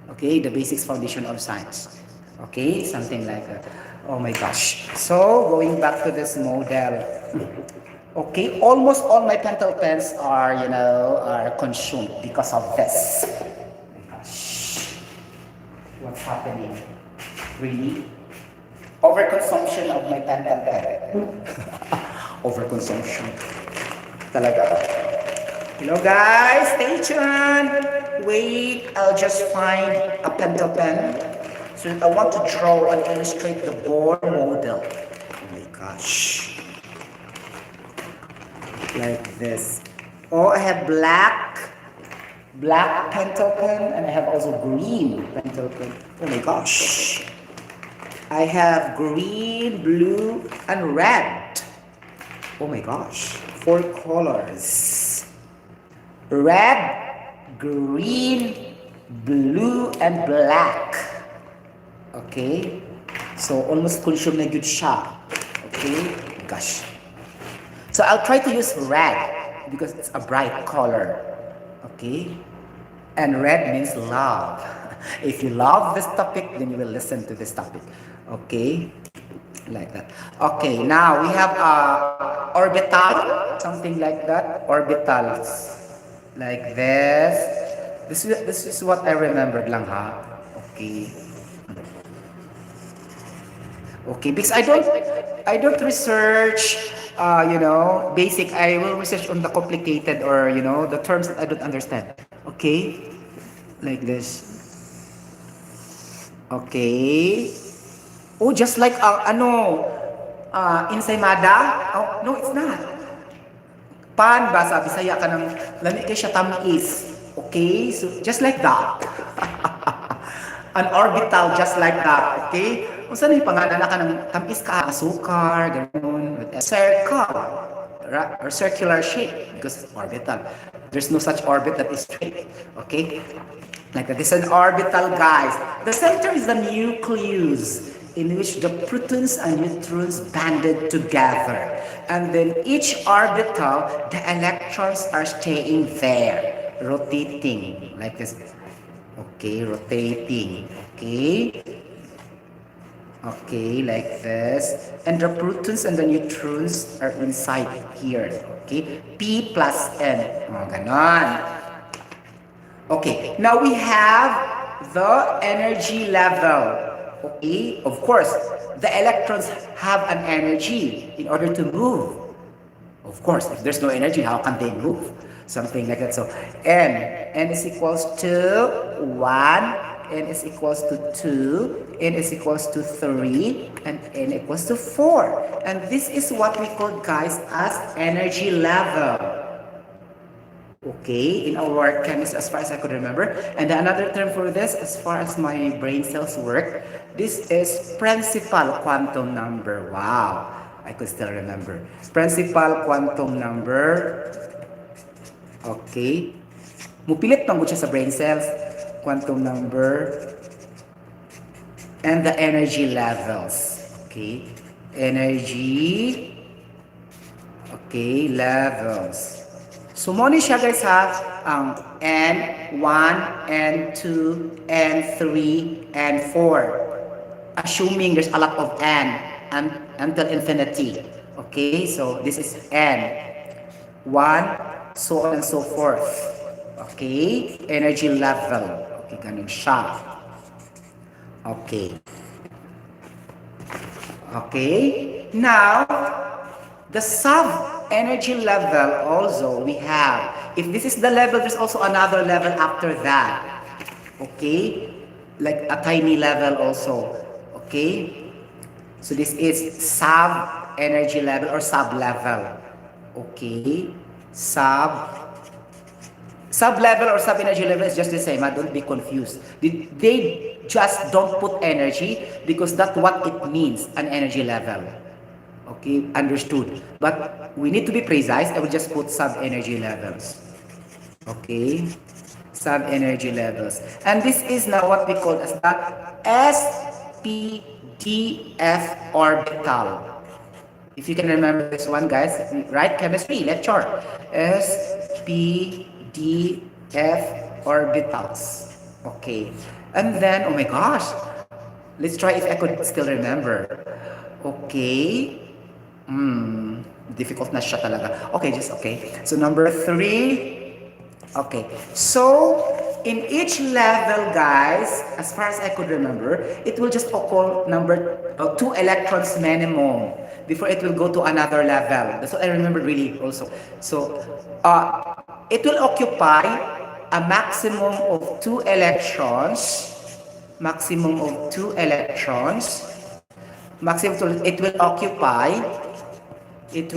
Okay, the basics foundation of science. Okay, something like that. Oh my gosh. So, going back to this model. Okay, almost all my pentel pens are, are consumed because of this. Oh my gosh. What's happening? Really? Overconsumption of my pentel pen. Overconsumption. Talaga. Hello guys, stay tuned. Wait, I'll just find a pentel pen. So I want to draw and illustrate the Bohr model. Oh my gosh. Like this. Oh, I have black pentel pen, and I have also green pentel pen. Oh my gosh. I have green, blue, and red. Oh my gosh. 4 colors. Red, green, blue, and black. Okay? So, almost consume na good siya. Okay? Gosh. So, I'll try to use red because it's a bright color. Okay? And red means love. If you love this topic, then you will listen to this topic. Okay? Like that. Okay, now we have orbital, something like that. Orbitals. Like this. This is what I remembered lang ha. Okay. Okay, because I don't research basic. I will research on the complicated or the terms that I don't understand. Okay? Like this. Okay. Oh, just like ensaymada? Oh, no, it's not. Pan ba sa Bisaya ka ng lami kay siya tamis. Okay? So just like that. An orbital just like that. Okay? Kung saan yung pangalan ka ng tamis ka, asukar, gano'n, with a circle or circular shape because it's orbital. There's no such orbit that is straight. Okay? Like that. This is an orbital, guys. The center is the nucleus, in which the protons and neutrons banded together. And then each orbital, the electrons are staying there, rotating, like this. Okay, rotating. Okay. Okay, like this. And the protons and the neutrons are inside here. Okay, P plus N. Oh, ganon. Okay, now we have the energy level. Okay, of course, the electrons have an energy in order to move. Of course, if there's no energy, how can they move? Something like that. So, N is equals to 1, N is equals to 2, N is equals to 3, and N equals to 4. And this is what we call, guys, as energy level. Okay, in our chemistry, as far as I could remember. And another term for this, as far as my brain cells work, this is principal quantum number. Wow, I could still remember. Principal quantum number. Okay. Mupilit pang siya sa brain cells. Quantum number. And the energy levels. Okay. Energy. Okay, levels. So, muna siya guys ha, ang N1, N2, N3, N4. Assuming there's a lot of N until infinity. Okay, so this is N1, so on and so forth. Okay, energy level. Okay, ganun siya. Okay. Okay. Now, the sub-energy level also we have. If this is the level, there's also another level after that. Okay? Like a tiny level also. Okay? So this is sub-energy level or sub-level. Okay? Sub-level or sub-energy level is just the same. Don't be confused. They just don't put energy because that's what it means, an energy level. Okay, understood. But we need to be precise. I will just put sub-energy levels. Okay, sub-energy levels. And this is now what we call as the SPDF orbital. If you can remember this one, guys, right? Chemistry lecture. SPDF orbitals. Okay. And then, oh my gosh, let's try if I could still remember. Okay. Difficult na siya talaga. Okay, just okay. So number 3. Okay. So in each level, guys, as far as I could remember, it will just occur number 2 electrons minimum before it will go to another level. That's what I remember really also. So it will occupy a maximum of 2 electrons. Maximum of 2 electrons. Maximum, it will occupy to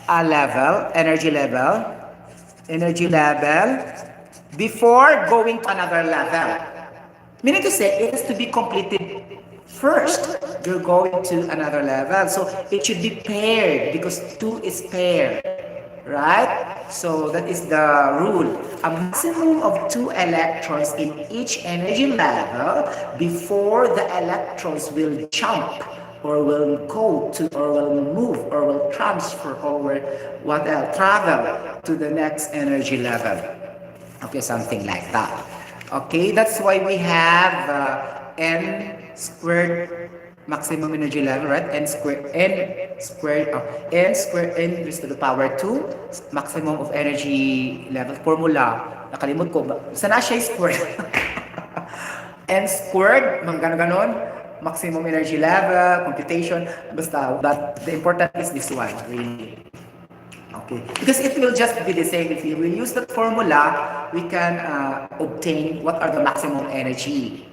a level, energy level before going to another level. Meaning to say, it has to be completed first. You're going to another level. So it should be paired because 2 is paired. Right? So that is the rule. A maximum of 2 electrons in each energy level before the electrons will jump or will go to or will move or will transfer or what else, travel to the next energy level. Okay, something like that. Okay, that's why we have n squared maximum energy level, right? N squared raised to the power 2 maximum of energy level formula. Nakalimot ko ba? Sana siya squared. N squared, ganon maximum energy level, computation, basta. But the important is this one, really. Okay, because it will just be the same. If you will use that formula, we can obtain what are the maximum energy.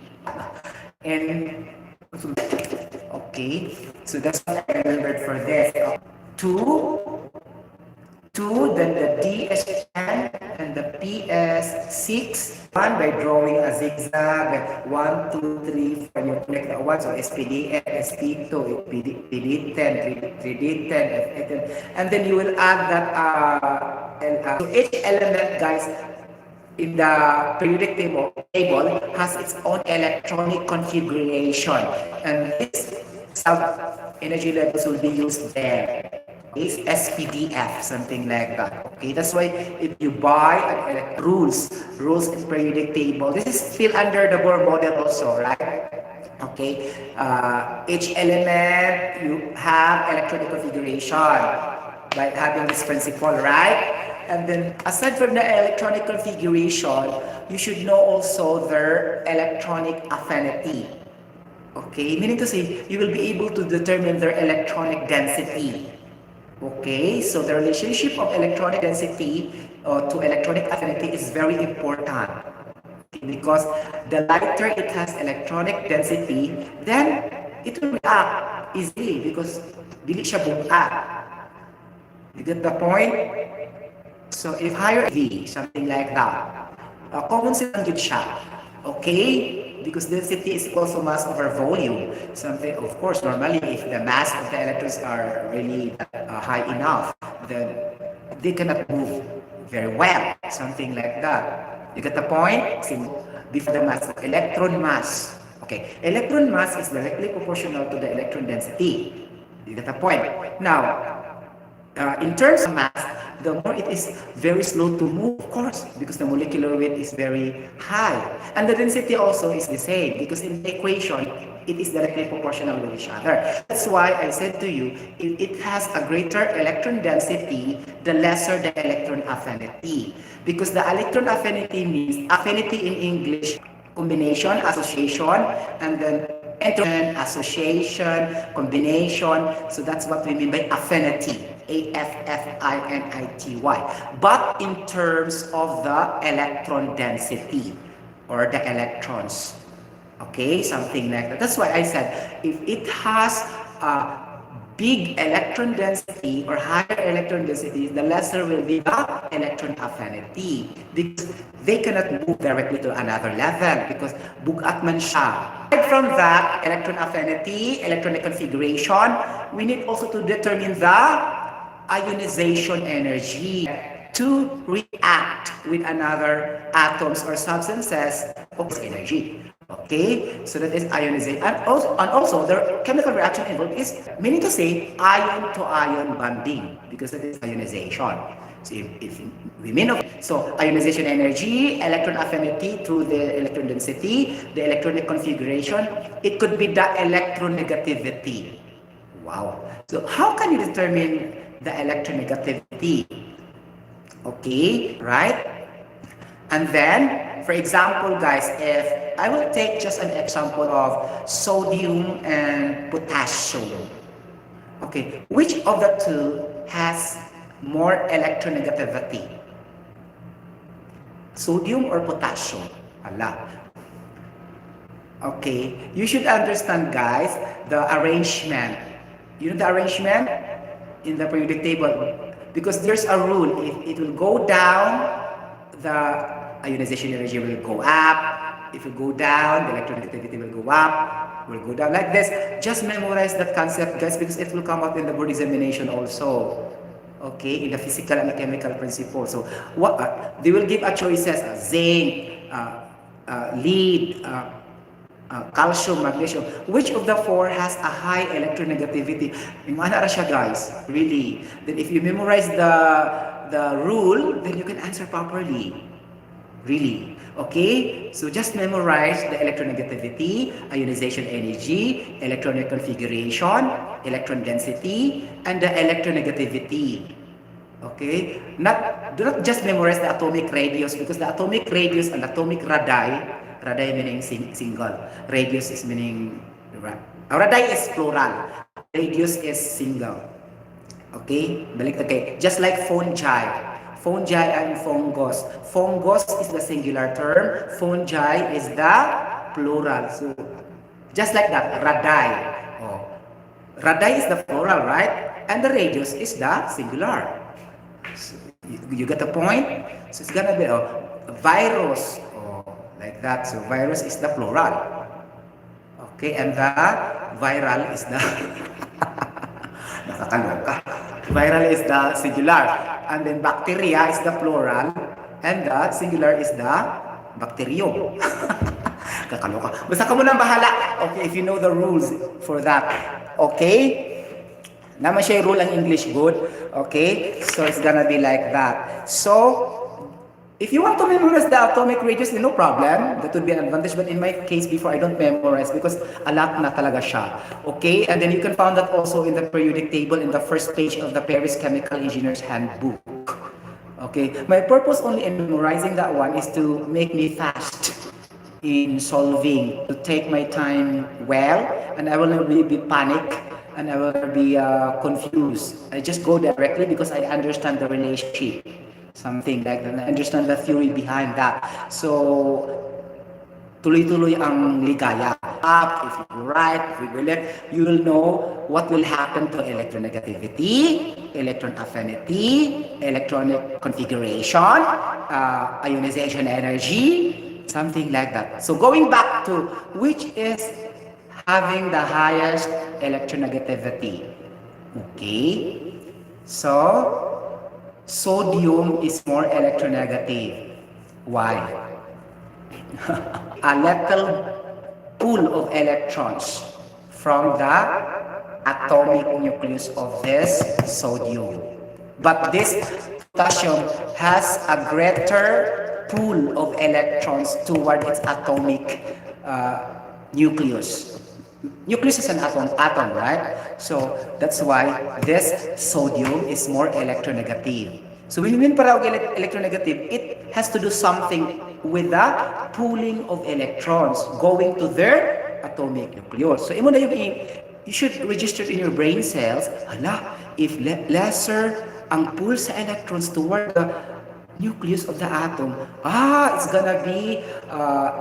And okay, so that's what I remembered for this. 2, then the DS10 and the PS6. 1 by drawing a zigzag, 1, 2, 3, 4, you connect the 1, so SPDN, SP2, PD10, 3D10, F10, and then you will add that, so each element, guys, in the periodic table has its own electronic configuration, and this sub-energy levels will be used there. It's SPDF, something like that. Okay, that's why if you buy rules in periodic table, this is still under the Bohr model also, right? Okay, each element you have electronic configuration by having this principle, right? And then aside from the electronic configuration, you should know also their electronic affinity. Okay, meaning to say, you will be able to determine their electronic density. Okay, so the relationship of electronic density to electronic affinity is very important. Because the lighter it has electronic density, then it will react easily because dili siya bugat. You get the point? So if higher V, something like that, common sense lang yun siya. Okay? Because density is also mass over volume. Something, of course, normally if the mass of the electrons are really high enough, then they cannot move very well. Something like that. You get the point? Before the mass, electron mass. Okay, electron mass is directly proportional to the electron density. You get the point? Now, in terms of mass, the more it is very slow to move, of course, because the molecular weight is very high. And the density also is the same, because in the equation, it is directly proportional with each other. That's why I said to you, if it has a greater electron density, the lesser the electron affinity. Because the electron affinity means, affinity in English, combination, association, and then interaction, association, combination. So that's what we mean by affinity. Affinity. But in terms of the electron density or the electrons. Okay, something like that. That's why I said, if it has a big electron density or higher electron density, the lesser will be the electron affinity, because they cannot move directly to another level because bugat man siya. Aside from that, electron affinity, electronic configuration, we need also to determine the ionization energy to react with another atoms or substances of energy. Okay, so that is ionization. And also the chemical reaction involved is, meaning to say, ion to ion bonding, because that is ionization. So if we mean of, so ionization energy, electron affinity through the electron density, the electronic configuration, it could be the electronegativity. Wow. So how can you determine the electronegativity? Okay, right? And then, for example, guys, if I will take just an example of sodium and potassium. Okay, which of the two has more electronegativity? Sodium or potassium? Allah. Okay, you should understand, guys, the arrangement. You know the arrangement in the periodic table, because there's a rule. If it will go down, the ionization energy will go up. If it go down, the electronegativity will go up, will go down, like this. Just memorize that concept, guys, because it will come out in the board examination also. Okay, in the physical and chemical principle. So what they will give a choices: zinc, lead, calcium, magnesium. Which of the four has a high electronegativity? Imana siya, guys. Really. Then if you memorize the rule, then you can answer properly. Really. Okay? So just memorize the electronegativity, ionization energy, electronic configuration, electron density, and the electronegativity. Okay? Do not just memorize the atomic radius, because the atomic radius and atomic radii meaning single, radius is meaning, radii is plural, radius is single. Okay? Balik, okay. Just like fungi. Fungi and fungus. Fungus is the singular term. Fungi is the plural. So, just like that, radii. Oh. Radii is the plural, right? And the radius is the singular. So, you get the point? So, it's gonna be a virus. Oh, like that. So, virus is the plural. Okay, and the viral is the nakakaloka. Viral is the singular, and then bacteria is the plural, and the singular is the bacterium. Kakaloka. Basta ka mo nang bahala. Okay, if you know the rules for that. Okay? Naman siya yung rule ang English good. Okay? So it's gonna be like that. So, if you want to memorize the atomic radius, no problem. That would be an advantage. But in my case before, I don't memorize because a lot na talaga siya. Okay? And then you can find that also in the periodic table in the first page of the Paris Chemical Engineer's Handbook. Okay? My purpose only in memorizing that one is to make me fast in solving, to take my time well, and I will not be panic, and I will be confused. I just go directly because I understand the relationship. Something like that. I understand the theory behind that. So, tuloy-tuloy ang ligaya. Up, if you go right, if you go left, you will know what will happen to electronegativity, electron affinity, electronic configuration, ionization energy, something like that. So, going back to which is having the highest electronegativity. Okay? So, sodium is more electronegative. Why? A little pool of electrons from the atomic nucleus of this sodium. But this potassium has a greater pool of electrons toward its atomic nucleus. Nucleus is an atom, right? So that's why this sodium is more electronegative. So when parang electronegative, it has to do something with the pooling of electrons going to their atomic nucleus. So imo na yung you should register in your brain cells, hala, if lesser ang pool sa electrons toward the nucleus of the atom, it's gonna be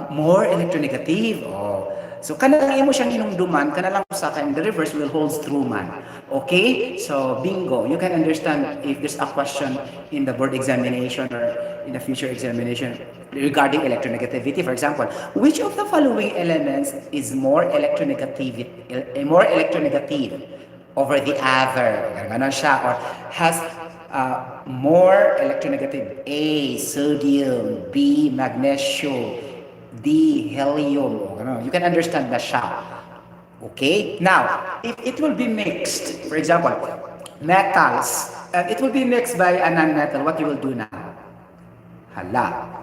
more electronegative. Oh. So, kanalang imo siyang hinumduman, kanalang sa akin, the reverse will hold true man. Okay? So, bingo. You can understand if there's a question in the board examination or in the future examination regarding electronegativity. For example, which of the following elements is more electronegative over the other? Ganon siya. Or has more electronegative. A, sodium. B, magnesium. D, helium. You can understand na siya. Okay? Now, if it will be mixed, for example, metals, and it will be mixed by a non-metal, what you will do now? Hala.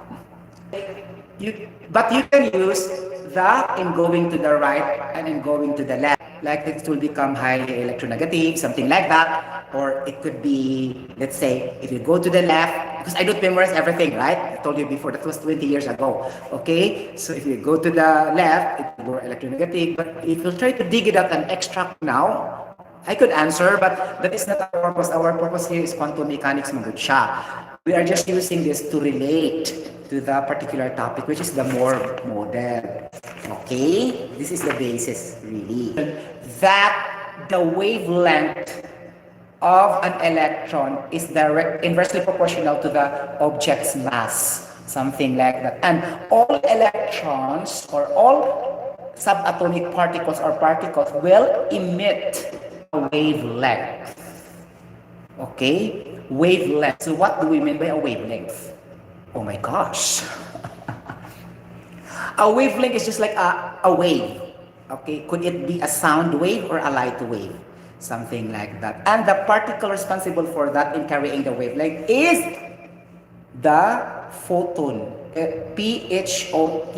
But you can use that in going to the right and in going to the left. Like it will become highly electronegative, something like that. Or it could be, let's say, if you go to the left, because I don't memorize everything, right? I told you before, that was 20 years ago. Okay? So if you go to the left, it's more electronegative. But if you try to dig it out and extract now, I could answer, but that is not our purpose. Our purpose here is quantum mechanics, magud siya. We are just using this to relate to the particular topic, which is the Moore model. Okay? This is the basis, really. That the wavelength of an electron is inversely proportional to the object's mass. Something like that. And all electrons or all subatomic particles or particles will emit a wavelength. Okay? Wavelength. So what do we mean by a wavelength? Oh my gosh. A wavelength is just like a wave. Okay? Could it be a sound wave or a light wave? Something like that. And the particle responsible for that in carrying the wavelength is the photon. P-H-O-T-O-N.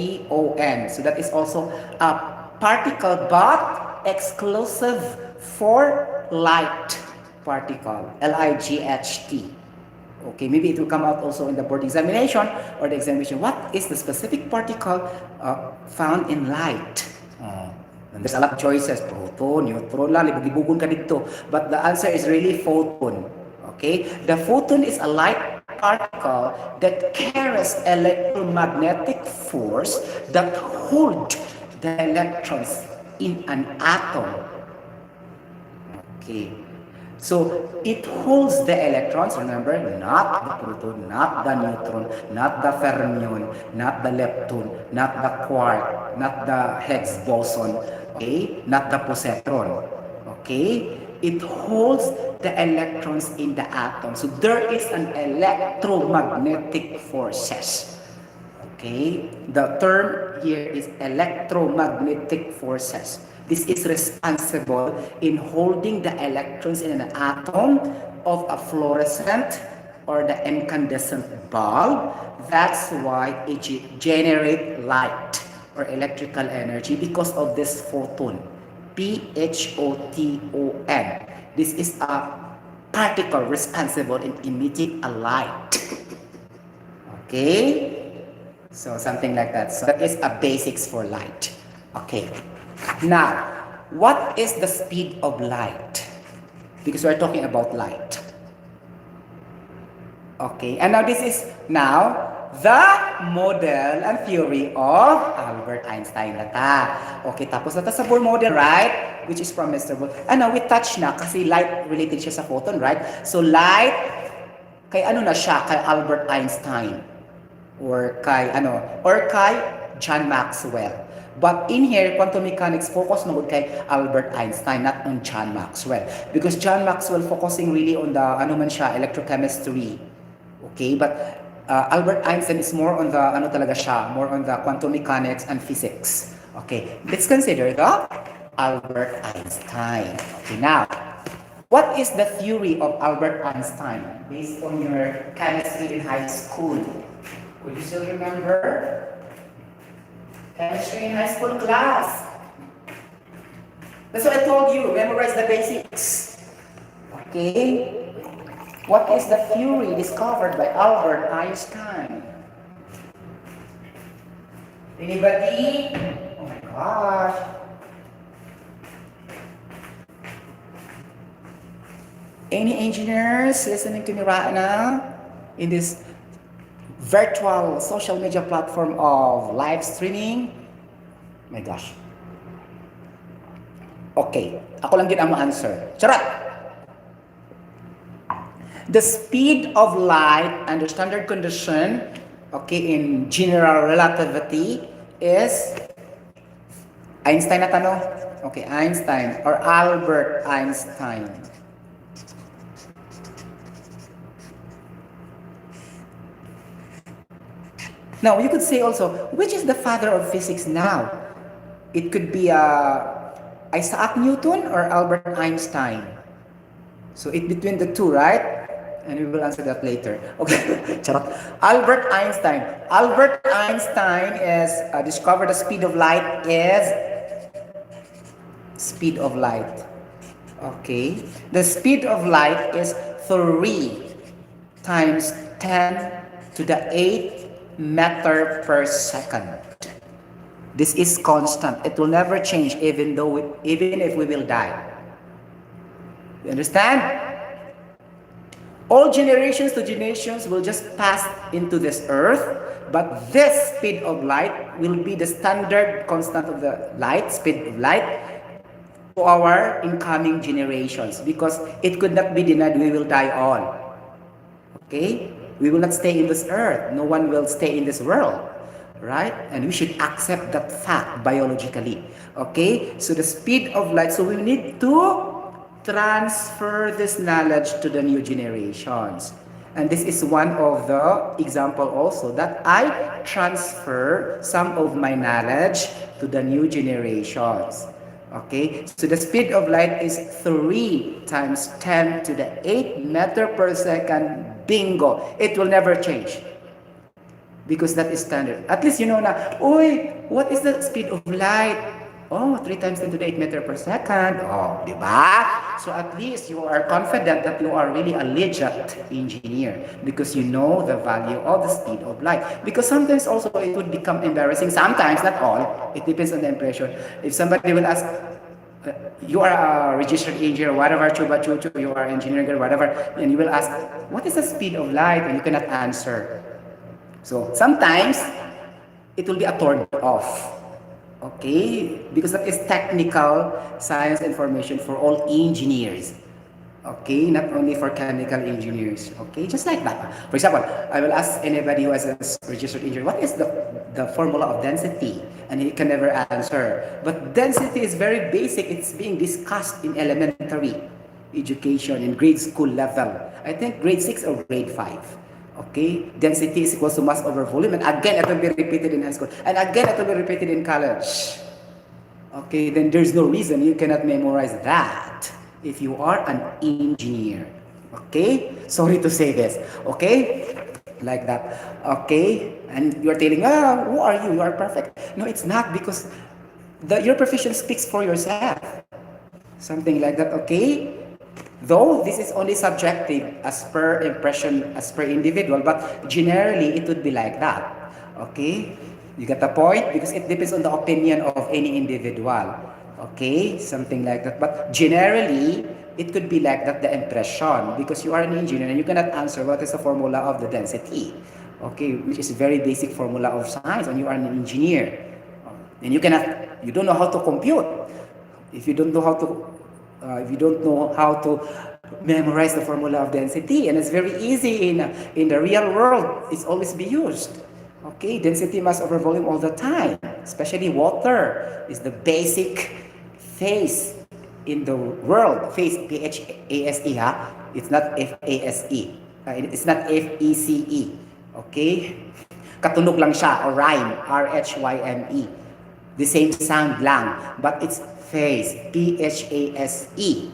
So that is also a particle but exclusive for light particle. L-I-G-H-T. Okay, maybe it will come out also in the board examination or the examination. What is the specific particle found in light? And there's a lot of choices. Proton, neutron, libugon ka dito. But the answer is really photon. Okay? The photon is a light particle that carries electromagnetic force that hold the electrons in an atom. Okay. So, it holds the electrons, remember, not the proton, not the neutron, not the fermion, not the lepton, not the quark, not the Higgs boson, okay, not the positron, okay? It holds the electrons in the atom. So, there is an electromagnetic forces, okay? The term here is electromagnetic forces. This is responsible in holding the electrons in an atom of a fluorescent or the incandescent bulb. That's why it generates light or electrical energy because of this photon. P-H-O-T-O-N. This is a particle responsible in emitting a light. Okay? So something like that. So that is a basics for light. Okay. Now, what is the speed of light? Because we're talking about light. Okay, and now this is now the model and theory of Albert Einstein na ta. Okay, tapos na ta sa Bohr model, right? Which is from Mr. Bohr. And now we touch na kasi light related siya sa photon, right? So light, kay ano na siya? Kay Albert Einstein. Or kay John Maxwell. But in here, quantum mechanics focus na kay Albert Einstein, not on John Maxwell. Because John Maxwell focusing really on the, electrochemistry. Okay, but Albert Einstein is more on the, more on the quantum mechanics and physics. Okay, let's consider the Albert Einstein. Okay, now, What is the theory of Albert Einstein based on your chemistry in high school? Would you still remember? Chemistry in high school class. That's what I told you. Memorize the basics. Okay? What is the theory discovered by Albert Einstein? Anybody? Oh my gosh. Any engineers listening to me right now in this virtual social media platform of live streaming? My gosh. Okay, ako lang din ang ma-answer. Charot! The speed of light under standard condition, okay, in general relativity is Einstein na tanong? Okay, Einstein or Albert Einstein. Now, you could say also, which is the father of physics now? It could be Isaac Newton or Albert Einstein. So, it's between the two, right? And we will answer that later. Okay, charot. Albert Einstein. Albert Einstein is discovered the speed of light is speed of light. Okay, the speed of light is 3 times 10 to the 8 meter per second. This is constant. It will never change even if we will die. You understand? All generations to generations will just pass into this earth, but this speed of light will be the standard constant of the light, speed of light, to our incoming generations, because it could not be denied we will die all. Okay? We will not stay in this earth. No one will stay in this world. Right? And we should accept that fact biologically. Okay? So the speed of light, so we need to transfer this knowledge to the new generations. And this is one of the example also that I transfer some of my knowledge to the new generations. Okay, so the speed of light is 3 times 10 to the 8 meter per second. Bingo! It will never change. Because that is standard. At least you know na, uy, what is the speed of light? Oh, 3 times 10 to the 8 meter per second. Oh, di ba? So at least you are confident that you are really a legit engineer because you know the value of the speed of light. Because sometimes also it would become embarrassing. Sometimes, not all. It depends on the impression. If somebody will ask, you are a registered engineer, whatever, chuba chuchu, you are engineering, whatever, and you will ask, what is the speed of light? And you cannot answer. So sometimes it will be a turn off. Okay, because that is technical science information for all engineers. Okay, not only for chemical engineers. Okay, just like that. For example, I will ask anybody who has a registered engineer, what is the formula of density? And he can never answer. But density is very basic. It's being discussed in elementary education, in grade school level. I think grade 6 or grade 5. Okay, density is equal to mass over volume, and again it will be repeated in high school, and again it will be repeated in college. Okay, then there's no reason you cannot memorize that if you are an engineer. Okay, sorry to say this. Okay, like that. Okay, and you're telling, who are you? You are perfect. No, it's not, because your profession speaks for yourself. Something like that. Okay. Though this is only subjective as per impression, as per individual, but generally it would be like that. Okay? You get the point? Because it depends on the opinion of any individual. Okay? Something like that. But generally, it could be like that, the impression, because you are an engineer and you cannot answer what is the formula of the density. Okay? Which is a very basic formula of science, and you are an engineer. And you don't know how to compute. If you don't know how to memorize the formula of density, and it's very easy in the real world, it's always be used. Okay, density mass over volume all the time, especially water is the basic phase in the world. Phase, P-H-A-S-E, ha? It's not F-A-S-E. It's not F-E-C-E. Okay? Katunog lang siya, or rhyme, R-H-Y-M-E. The same sound lang, but it's phase, P-H-A-S-E.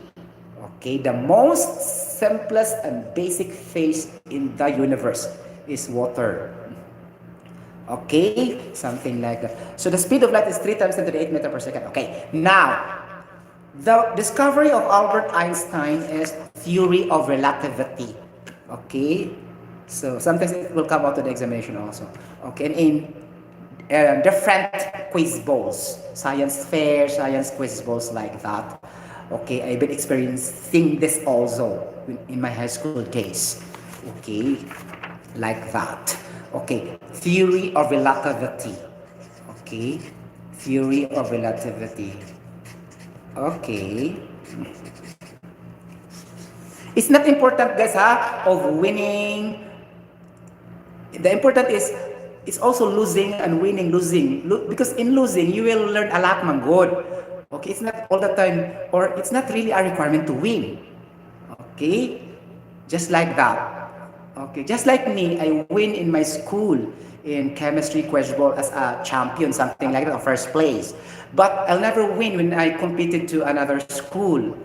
Okay, the most simplest and basic phase in the universe is water. Okay, something like that. So the speed of light is 3 times 10 to the 8 meter per second. Okay, now the discovery of Albert Einstein is theory of relativity. Okay, so sometimes it will come out to the examination also. Okay, and in different quiz bowls, science fair, science quiz bowls like that. Okay, I've been experiencing this also in my high school days. Okay, like that. Okay, theory of relativity. Okay, theory of relativity. Okay. It's not important, guys, of winning. The important is it's also losing and winning, losing. Because in losing, you will learn a lot, man, good. Okay, it's not all the time, or it's not really a requirement to win. Okay, just like that. Okay, just like me, I win in my school in chemistry quiz ball as a champion, something like that, first place. But I'll never win when I competed to another school.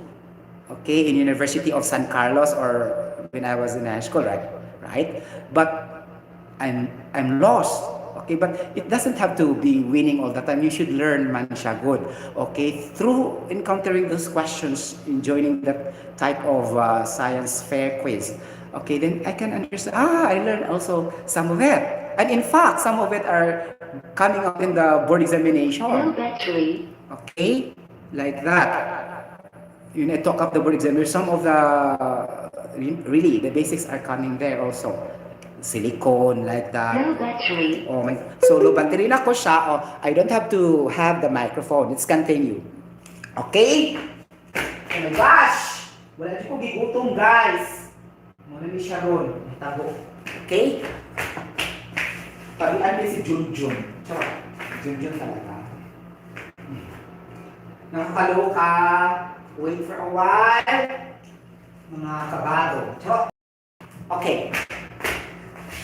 Okay, in University of San Carlos or when I was in high school, right? Right? But I'm lost. Okay, but it doesn't have to be winning all the time. You should learn man siya good. Okay, through encountering those questions, in joining that type of science fair quiz. Okay, then I can understand. I learned also some of it. And in fact, some of it are coming up in the board examination. No battery. Okay, like that. I talk up the board examination. Some of the really the basics are coming there also. Silicone, like that. No battery. Oh my, so low battery na ko siya. Oh, I don't have to have the microphone. Let's continue. Okay? Oh my gosh! Wala di ko gigutom, guys. Muna ni siya ron. Tago. Okay? Pabian din si Junjun. Charot. Junjun talaga. Nakakaloka. Wait for a while. Mga kabado. Charot. Okay.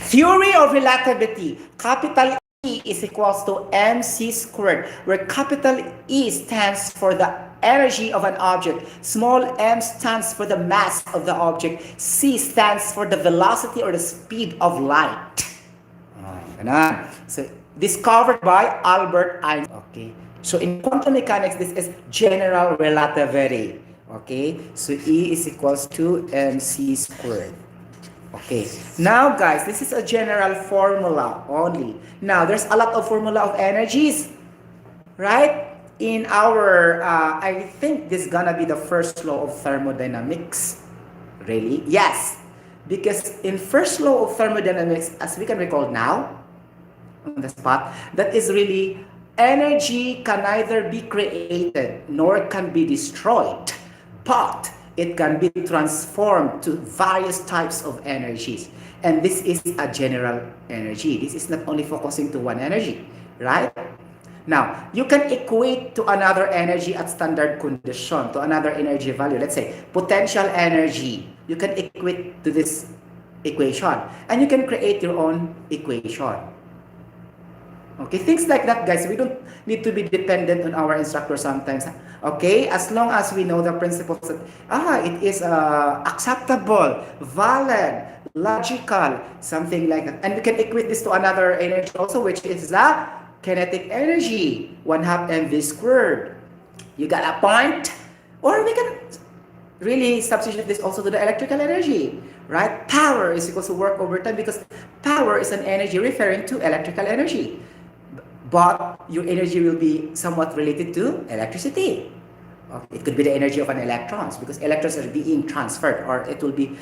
Theory of relativity. Capital E is equals to mc squared, where capital E stands for the energy of an object, small m stands for the mass of the object, c stands for the velocity or the speed of light. So, discovered by Albert Einstein. Okay. So, in quantum mechanics, this is general relativity. Okay. So, E is equals to mc squared. Okay, now guys, this is a general formula only. Now, there's a lot of formula of energies, right? In our, I think this is gonna be the first law of thermodynamics. Really? Yes. Because in first law of thermodynamics, as we can recall now, on the spot, that is really, energy can neither be created nor can be destroyed, but it can be transformed to various types of energies. And this is a general energy. This is not only focusing to one energy, right? Now, you can equate to another energy at standard condition, to another energy value. Let's say, potential energy. You can equate to this equation. And you can create your own equation. Okay, things like that, guys. We don't need to be dependent on our instructor sometimes. Okay, as long as we know the principles that it is acceptable, valid, logical, something like that. And we can equate this to another energy also, which is the kinetic energy, 1/2 mv squared. You got a point? Or we can really substitute this also to the electrical energy, right? Power is equal to work over time, because power is an energy referring to electrical energy. But your energy will be somewhat related to electricity. It could be the energy of an electrons, because electrons are being transferred, or it will be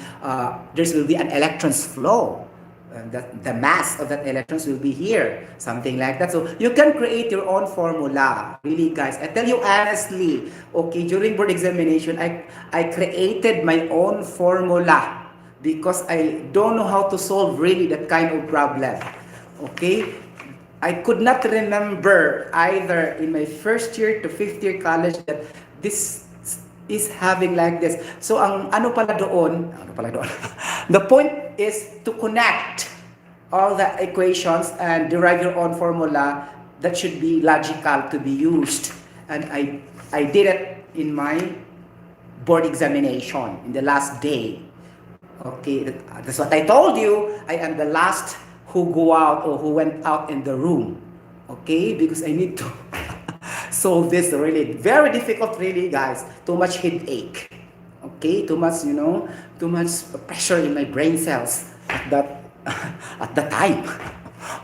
there will be an electrons flow. The mass of that electrons will be here, something like that. So you can create your own formula. Really, guys, I tell you honestly. Okay, during board examination, I created my own formula because I don't know how to solve really that kind of problem. Okay. I could not remember either in my first year to fifth year college that this is having like this. So ang ano pala doon, the point is to connect all the equations and derive your own formula that should be logical to be used. And I did it in my board examination in the last day. Okay, that's what I told you. I am the last who go out or who went out in the room. Okay, because I need to solve this really very difficult, really, guys. Too much headache. Okay, too much, too much pressure in my brain cells at that at the time.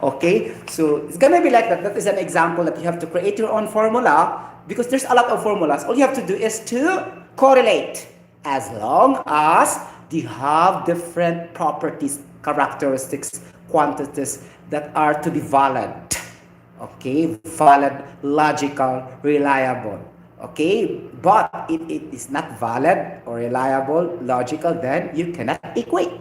Okay, so it's gonna be like that. That is an example that you have to create your own formula because there's a lot of formulas. All you have to do is to correlate as long as they have different properties, characteristics, quantities that are to be valid. Okay, valid, logical, reliable. Okay, but if it is not valid or reliable, logical, then you cannot equate.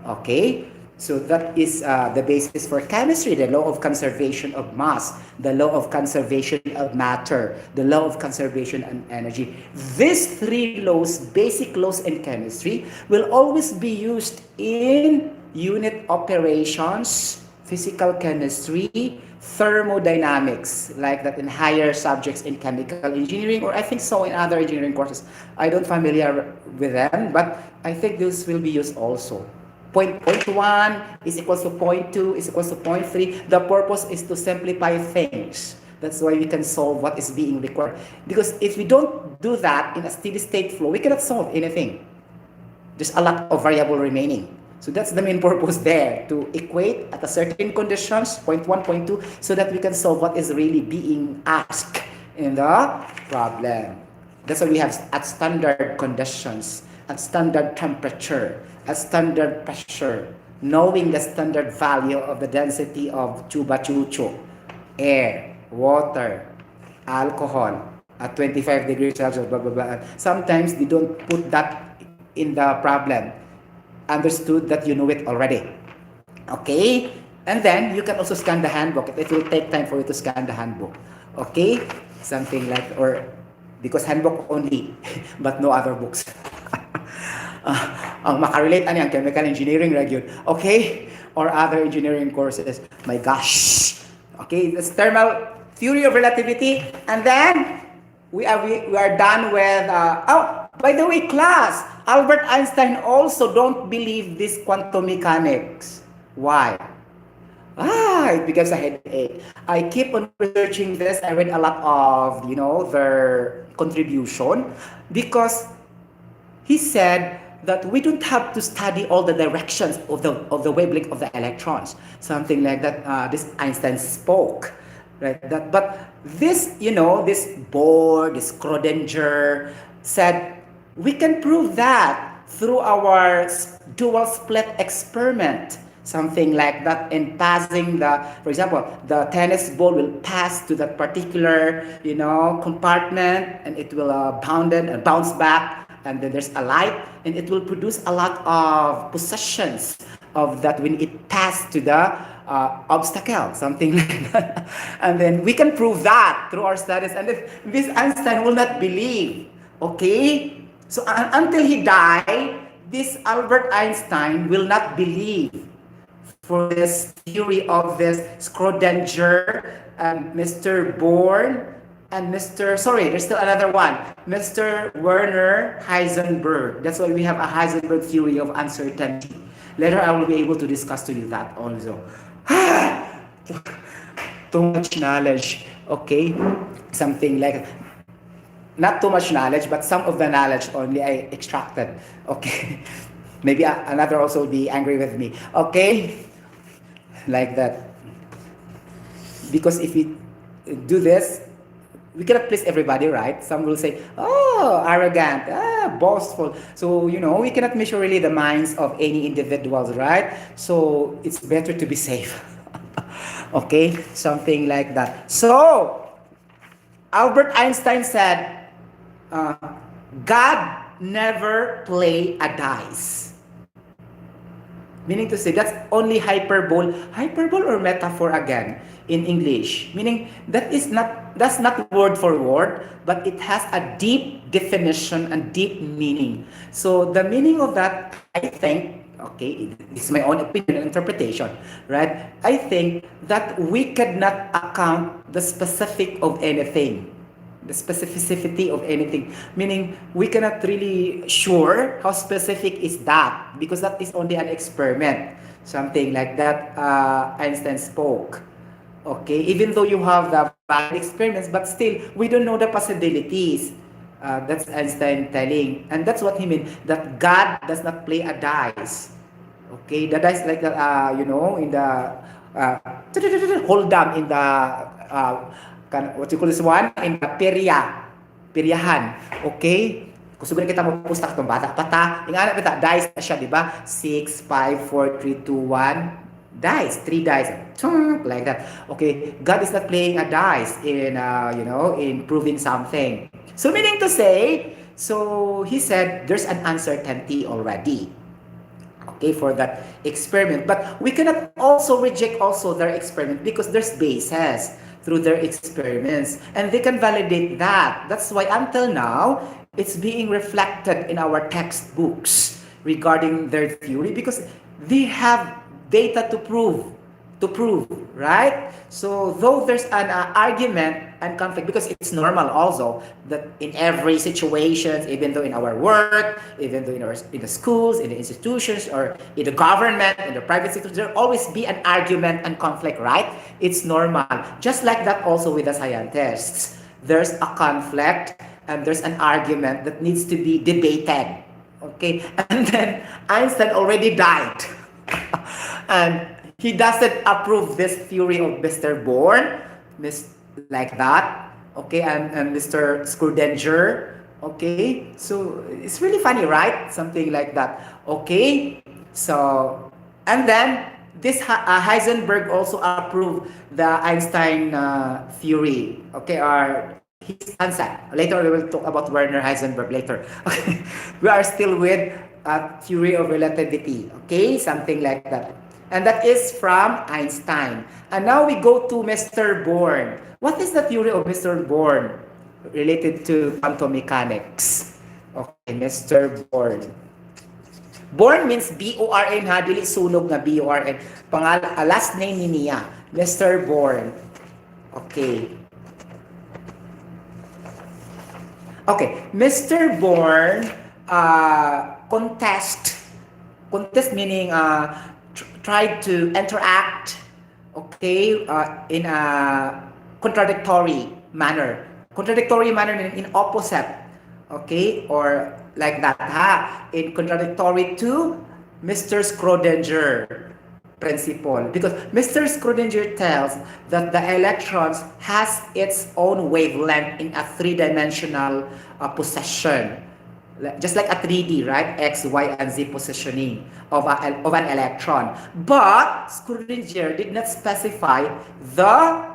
Okay, so that is the basis for chemistry, the law of conservation of mass, the law of conservation of matter, the law of conservation of energy. These three laws, basic laws in chemistry, will always be used in unit operations, physical chemistry, thermodynamics, like that in higher subjects in chemical engineering, or I think so in other engineering courses. I don't familiar with them, but I think this will be used also. Point 1 is equals to point 2 is equals to point 3. The purpose is to simplify things. That's why we can solve what is being required. Because if we don't do that in a steady state flow, we cannot solve anything. There's a lot of variable remaining. So that's the main purpose there, to equate at a certain conditions, point 1, point 2, so that we can solve what is really being asked in the problem. That's why we have at standard conditions, at standard temperature, at standard pressure, knowing the standard value of the density of chuba-chucho, air, water, alcohol, at 25 degrees Celsius, blah, blah, blah. Sometimes they don't put that in the problem. Understood that you know it already. Okay? And then you can also scan the handbook. It will take time for you to scan the handbook. Okay? Something like, or because handbook only, but no other books. Ang makarelate ani ang chemical engineering yun. Okay? Or other engineering courses. My gosh. Okay, this thermal theory of relativity. And then we are done with by the way, class, Albert Einstein also don't believe this quantum mechanics. Why? It becomes a headache. I keep on researching this. I read a lot of, their contribution, because he said that we don't have to study all the directions of the wavelength of the electrons. Something like that. This Einstein spoke, right? But this, this Bohr, this Schrödinger said we can prove that through our dual split experiment. Something like that, in passing for example, the tennis ball will pass to that particular, compartment, and it will bound and bounce back, and then there's a light, and it will produce a lot of positions of that when it passed to the obstacle, something like that. And then we can prove that through our studies, and if this Einstein will not believe, okay? So until he died, this Albert Einstein will not believe for this theory of this Schrödinger and Mr. Bohr and there's still another one, Mr. Werner Heisenberg. That's why we have a Heisenberg theory of uncertainty. Later I will be able to discuss to you that also. Too much knowledge, okay? Something like, not too much knowledge, but some of the knowledge only I extracted, okay? Maybe another also will be angry with me, okay? Like that. Because if we do this, we cannot please everybody, right? Some will say, arrogant, boastful. So, we cannot measure really the minds of any individuals, right? So, it's better to be safe. Okay? Something like that. So, Albert Einstein said, God never play a dice. Meaning to say, that's only hyperbole or metaphor again in English. Meaning that's not word for word, but it has a deep definition and deep meaning. So the meaning of that, I think, okay, this is my own opinion and interpretation, right? I think that we cannot account the specific of anything. the specificity of anything. Meaning, we cannot really sure how specific is that because that is only an experiment. Something like that Einstein spoke. Okay, even though you have the valid experiments, but still, we don't know the possibilities. That's Einstein telling. And that's what he meant, that God does not play a dice. Okay, the dice like that, in the hold them in the what you call this one, in the peryahan. Okay, kung siguro kita magpustak itong bata pata, yung anak kita dice na siya, di ba? 6 5 4 3 2 1 dice, 3 dice, like that. Okay, God is not playing a dice in in proving something. So meaning to say, so he said there's an uncertainty already, okay, for that experiment. But we cannot also reject also their experiment because there's basis through their experiments and they can validate that. That's why until now it's being reflected in our textbooks regarding their theory because they have data to prove, right? So though there's an argument and conflict, because it's normal also that in every situation, even though in our work, even though in the schools, in the institutions, or in the government, in the private sector, there always be an argument and conflict, right? It's normal. Just like that also with the scientists. There's a conflict and there's an argument that needs to be debated. Okay? And then Einstein already died. And he doesn't approve this theory of Mr. Bourne, like that, okay, and Mr. Schrödinger, okay. So it's really funny, right? Something like that, okay. So and then this Heisenberg also approved the Einstein theory, okay, or his concept. Later we will talk about Werner Heisenberg later. Okay, we are still with theory of relativity, okay, something like that. And that is from Einstein. And now we go to Mr. Bourne. What is the theory of Mr. Bourne related to quantum mechanics? Okay, Mr. Bourne. Bourne means B-O-R-N ha, dili sunog na B-O-R-N. Last name ni niya, Mr. Bourne. Okay. Okay, Mr. Bourne contest meaning tried to interact, okay, in a contradictory manner. Contradictory manner meaning in opposite, okay, or like that, ha? In contradictory to Mr. Schrödinger principle. Because Mr. Schrödinger tells that the electrons has its own wavelength in a three-dimensional possession. Just like a 3D, right? X, Y, and Z positioning of an electron. But Schrödinger did not specify the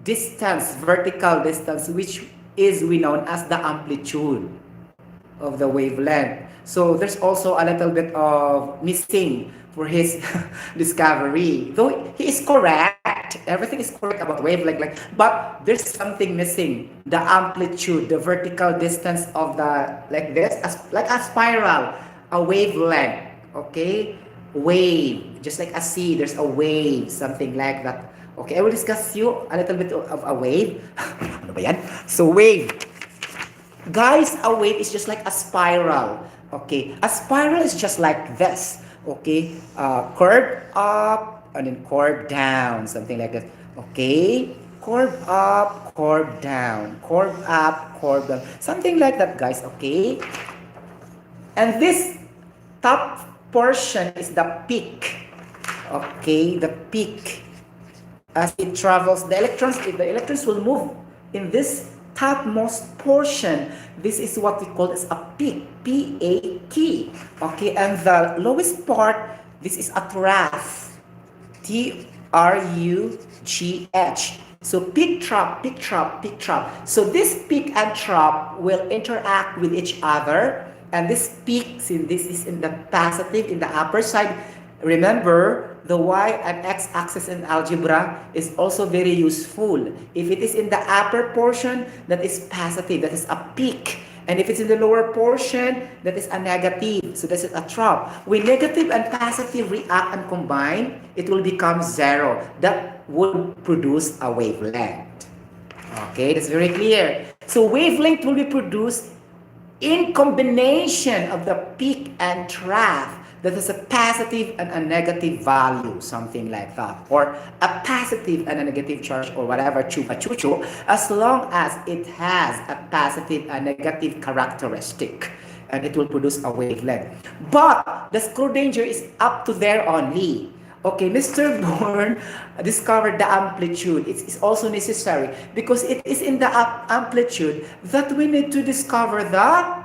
distance, vertical distance, which is we known as the amplitude of the wavelength. So there's also a little bit of missing for his discovery. Though he is correct, everything is correct about wavelength, but there's something missing. The amplitude, the vertical distance of the, like this, like a spiral, a wavelength, okay? Wave, just like a sea, there's a wave, something like that. Okay, I will discuss you a little bit of a wave. Ano ba yan? So wave. Guys, a wave is just like a spiral. Okay, a spiral is just like this. Okay, curve up and then curve down, something like that. Okay, curve up, curve down, curve up, curve down, something like that, guys. Okay, and this top portion is the peak. Okay, the peak. As it travels, the electrons will move in this topmost portion. This is what we call as a peak, P-A-T. Okay, and the lowest part, this is a trough, T-R-U-G-H. So peak, trough, peak, trough, peak, trough. So this peak and trough will interact with each other, and this peak, since this is in the positive, in the upper side, remember, the y and x axis in algebra is also very useful. If it is in the upper portion, that is positive, that is a peak. And if it's in the lower portion, that is a negative. So this is a trough. When negative and positive react and combine, it will become zero. That would produce a wavelength. Okay, that's very clear. So wavelength will be produced in combination of the peak and trough that has a positive and a negative value, something like that, or a positive and a negative charge, or whatever, chupa chuchu, as long as it has a positive and negative characteristic, and it will produce a wavelength. But the screw danger is up to there only. Okay, Mr. Bourne discovered the amplitude. It's also necessary because it is in the amplitude that we need to discover the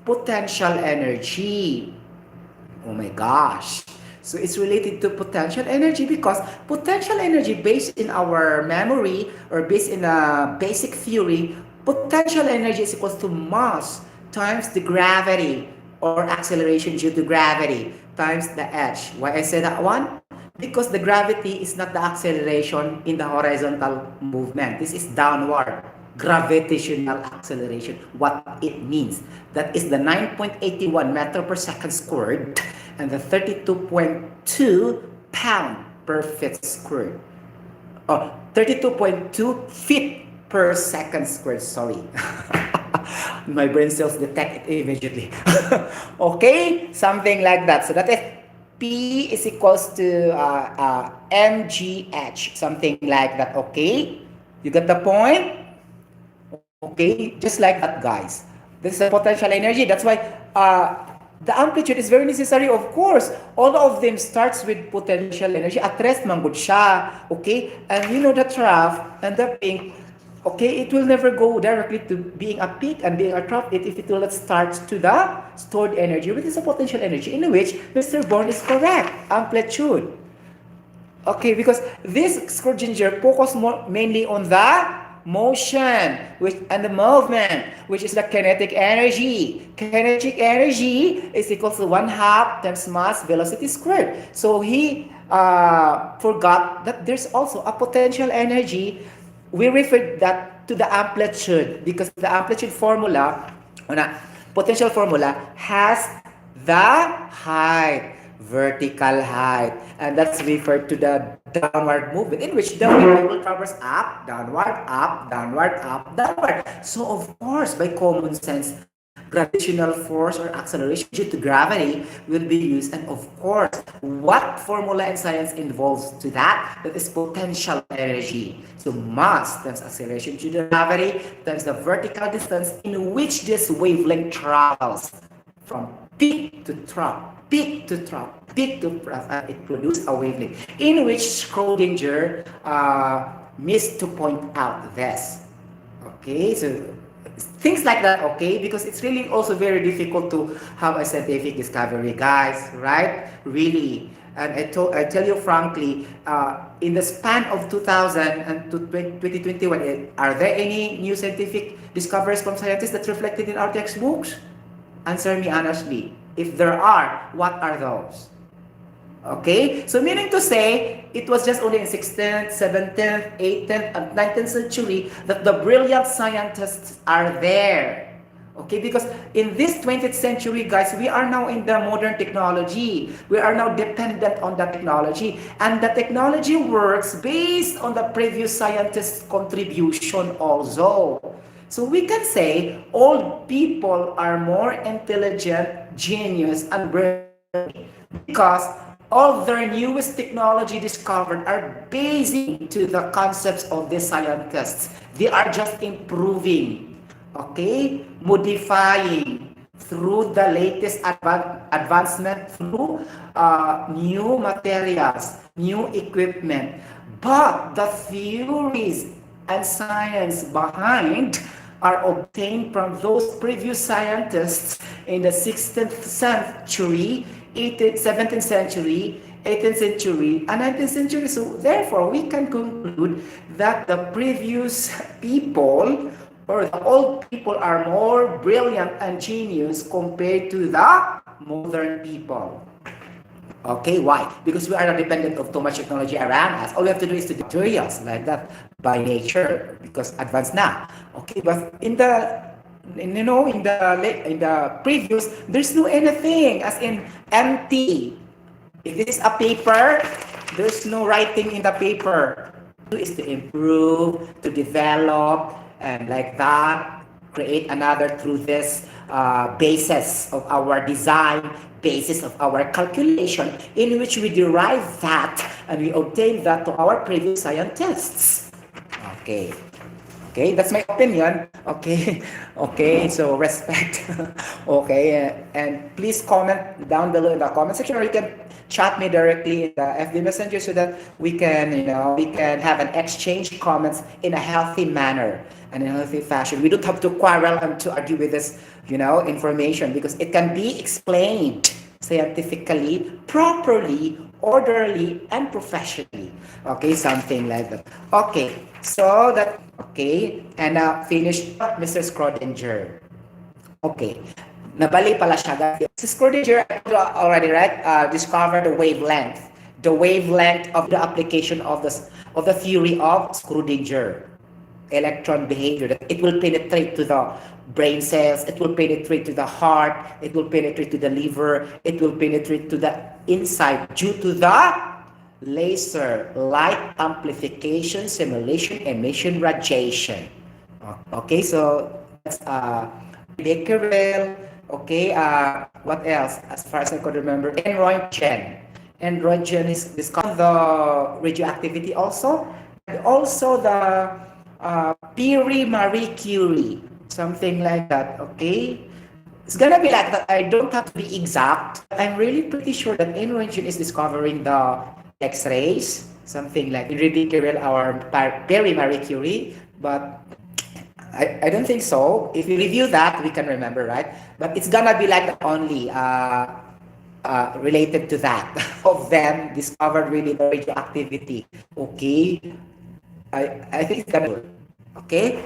potential energy. Oh my gosh. So it's related to potential energy because potential energy, based in our memory or based in a basic theory, potential energy is equal to mass times the gravity or acceleration due to gravity times the h. Why I say that one? Because the gravity is not the acceleration in the horizontal movement. This is downward gravitational acceleration. What it means, that is the 9.81 meter per second squared and the 32.2 pound per feet squared. Oh, 32.2 feet per second squared, sorry. My brain cells detect it immediately. Okay, something like that. So that is P is equals to mgh, something like that. Okay, you get the point? Okay, just like that, guys. This is a potential energy. That's why the amplitude is very necessary. Of course, all of them starts with potential energy. At rest, man good siya. Okay, and you know the trough and the peak. Okay, it will never go directly to being a peak and being a trough if it will not start to the stored energy, which is a potential energy, in which Mr. Bourne is correct. Amplitude. Okay, because this Schrodinger focus more mainly on the motion and the movement, which is the kinetic energy. Kinetic energy is equal to 1/2 times mass velocity squared. So he forgot that there's also a potential energy. We refer that to the amplitude because the amplitude formula, potential formula, has the height, vertical height, and that's referred to the downward movement, in which the wave will traverse up, downward, up, downward, up, downward. So of course, by common sense, gravitational force or acceleration due to gravity will be used. And of course, what formula in science involves to that? That is potential energy. So mass times acceleration due to gravity times the vertical distance in which this wavelength travels from peak to trough, peak to trough, peak to trough. It produces a wavelength in which Schrodinger missed to point out this. Okay, so things like that, okay, because it's really also very difficult to have a scientific discovery, guys, right? Really. And I tell you frankly, in the span of 2000 and to 2021, are there any new scientific discoveries from scientists that's reflected in our textbooks? Answer me honestly. If there are, what are those? Okay, so meaning to say, it was just only in 16th, 17th, 18th, and 19th century that the brilliant scientists are there. Okay, because in this 20th century, guys, we are now in the modern technology. We are now dependent on the technology. And the technology works based on the previous scientists' contribution also. So we can say old people are more intelligent, genius, and brilliant because all their newest technology discovered are basing to the concepts of the scientists. They are just improving, okay, modifying through the latest advancement, through new materials, new equipment. But the theories and science behind are obtained from those previous scientists in the 16th century, 18th, 17th century, 18th century, and 19th century. So therefore, we can conclude that the previous people or the old people are more brilliant and genius compared to the modern people. Okay, why? Because we are not dependent of too much technology around us. All we have to do is to do materials like that by nature because advanced now. Okay, but in the previous, there's no anything as in empty. If this is a paper, there's no writing in the paper. Is to improve, to develop, and like that, create another through this basis of our design, basis of our calculation, in which we derive that and we obtain that to our previous scientists. Okay. Okay, that's my opinion. Okay, okay, so respect. Okay, and please comment down below in the comment section, or you can chat me directly in the FB Messenger so that we can, we can have an exchange comments in a healthy manner and in a healthy fashion. We don't have to quarrel and to argue with this, information, because it can be explained scientifically, properly, orderly, and professionally. Okay, something like that. Okay, so that, okay, and now finish Mr. Schrodinger. Okay, nabali pala siya guys. Si Schrodinger, already right, discovered the wavelength of the application of the theory of Schrodinger, electron behavior, that it will penetrate to the brain cells, it will penetrate to the heart, it will penetrate to the liver, it will penetrate to the inside due to the laser light amplification, simulation, emission, radiation. Okay, so that's becquerel. Okay, what else? As far as I could remember, Enroentgen. Enroentgen is discussed the radioactivity also, and also the Marie Curie, something like that. Okay, it's gonna be like that. I don't have to be exact. I'm really pretty sure that Enroentgen is discovering the X-rays, something like Enrique Curie or Marie Curie, but I don't think so. If we review that, we can remember, right? But it's gonna be like only related to that of them discovered really the radioactivity. Okay, I think it's gonna work. Okay,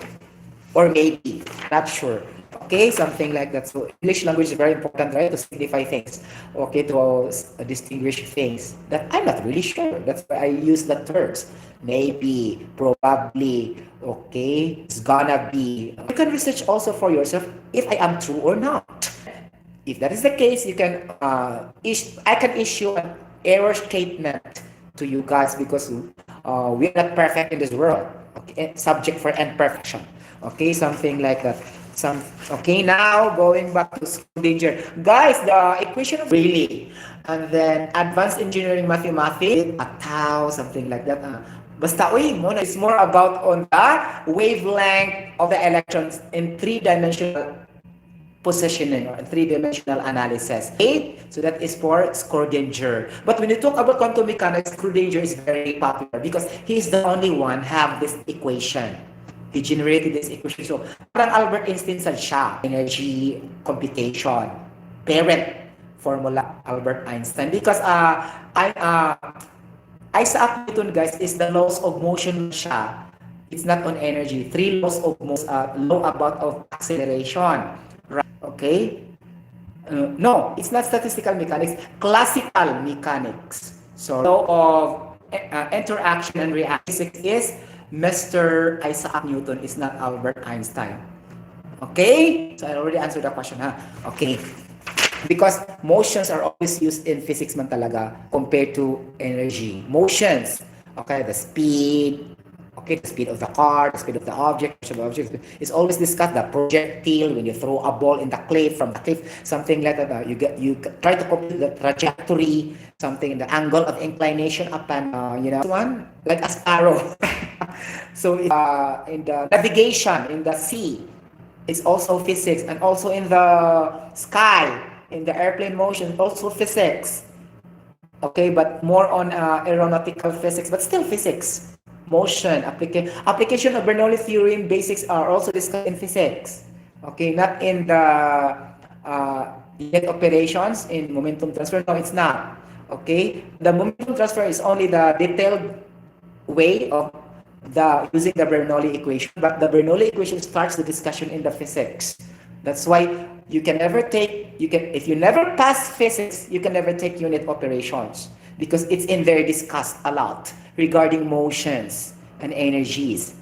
or maybe not sure. Okay, something like that. So English language is very important, right, to signify things. Okay, to distinguish things that I'm not really sure. That's why I use the terms. Maybe, probably. Okay, it's gonna be. You can research also for yourself if I am true or not. If that is the case, you can I can issue an error statement to you guys, because we are not perfect in this world. Okay, subject for imperfection. Okay, something like that. Okay, now going back to Schrodinger, guys, the equation of really, and then advanced engineering mathematics, a tau, something like that. Basta, it's more about on the wavelength of the electrons in three-dimensional positioning or three-dimensional analysis. Okay? So that is for Schrodinger. But when you talk about quantum mechanics, Schrodinger is very popular because he is the only one have this equation. He generated this equation. So parang Albert Einstein siya, energy computation, parent formula Albert Einstein. Because Isaac Newton, guys, is the laws of motion siya. It's not on energy. Three laws of motion, law about of acceleration. Right? Okay? No, it's not statistical mechanics, classical mechanics. So law of interaction and reaction physics is Mr. Isaac Newton, is not Albert Einstein. Okay? So I already answered the question, ha? Okay. Because motions are always used in physics man talaga compared to energy. Motions, okay, the speed, okay, the speed of the car, the speed of the object is always discussed. The projectile, when you throw a ball in the cliff, from the cliff, something like that. You try to compute the trajectory, something in the angle of inclination upon, one like a sparrow. So in the navigation in the sea, it's also physics, and also in the sky, in the airplane motion, also physics. Okay, but more on aeronautical physics, but still physics. Motion, application of Bernoulli theorem basics are also discussed in physics. Okay, not in the unit operations in momentum transfer. No, it's not. Okay, the momentum transfer is only the detailed way of using the Bernoulli equation, but the Bernoulli equation starts the discussion in the physics. That's why you can never take, if you never pass physics, you can never take unit operations, because it's in there discussed a lot regarding motions and energies.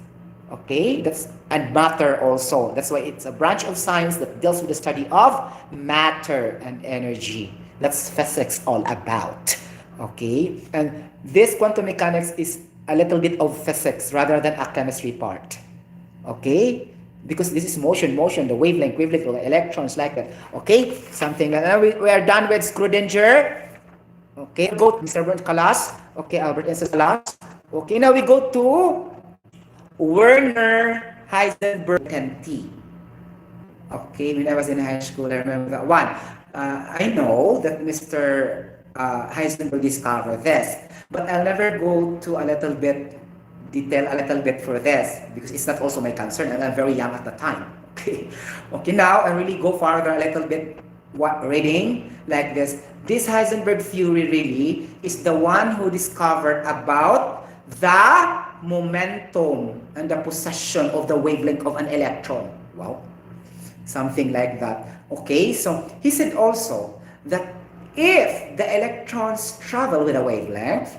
Okay, and matter also. That's why it's a branch of science that deals with the study of matter and energy. That's physics all about. Okay, and this quantum mechanics is a little bit of physics rather than a chemistry part. Okay, because this is motion, the wavelength of the electrons like that. Okay, something like that. We are done with Schrodinger. Okay, go to Mr. Albert Calas. Okay, Albert Einstein Calas. Okay, now we go to Werner Heisenberg and T. Okay, when I was in high school, I remember that one. I know that Mr. Heisenberg discovered this, but I'll never go to a little bit detail a little bit for this because it's not also my concern, and I'm very young at the time. Okay, okay. Now I really go farther a little bit. What reading like this? This Heisenberg theory really is the one who discovered about the momentum and the possession of the wavelength of an electron. Wow, something like that. Okay, so he said also that if the electrons travel with a wavelength,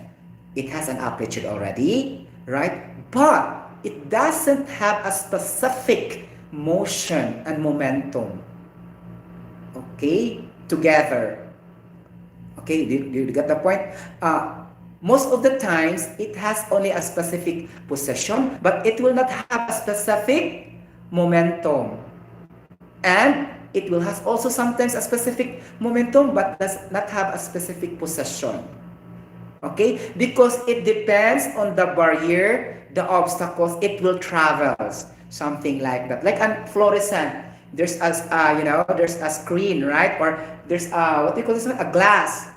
it has an amplitude already, right? But it doesn't have a specific motion and momentum, okay, together. Okay, do you get the point? Most of the times, it has only a specific position, but it will not have a specific momentum. And it will have also sometimes a specific momentum but does not have a specific possession. Okay? Because it depends on the barrier, the obstacles it will travel. Something like that. Like a fluorescent. There's a, there's a screen, right? Or there's a, what do you call this one? A glass.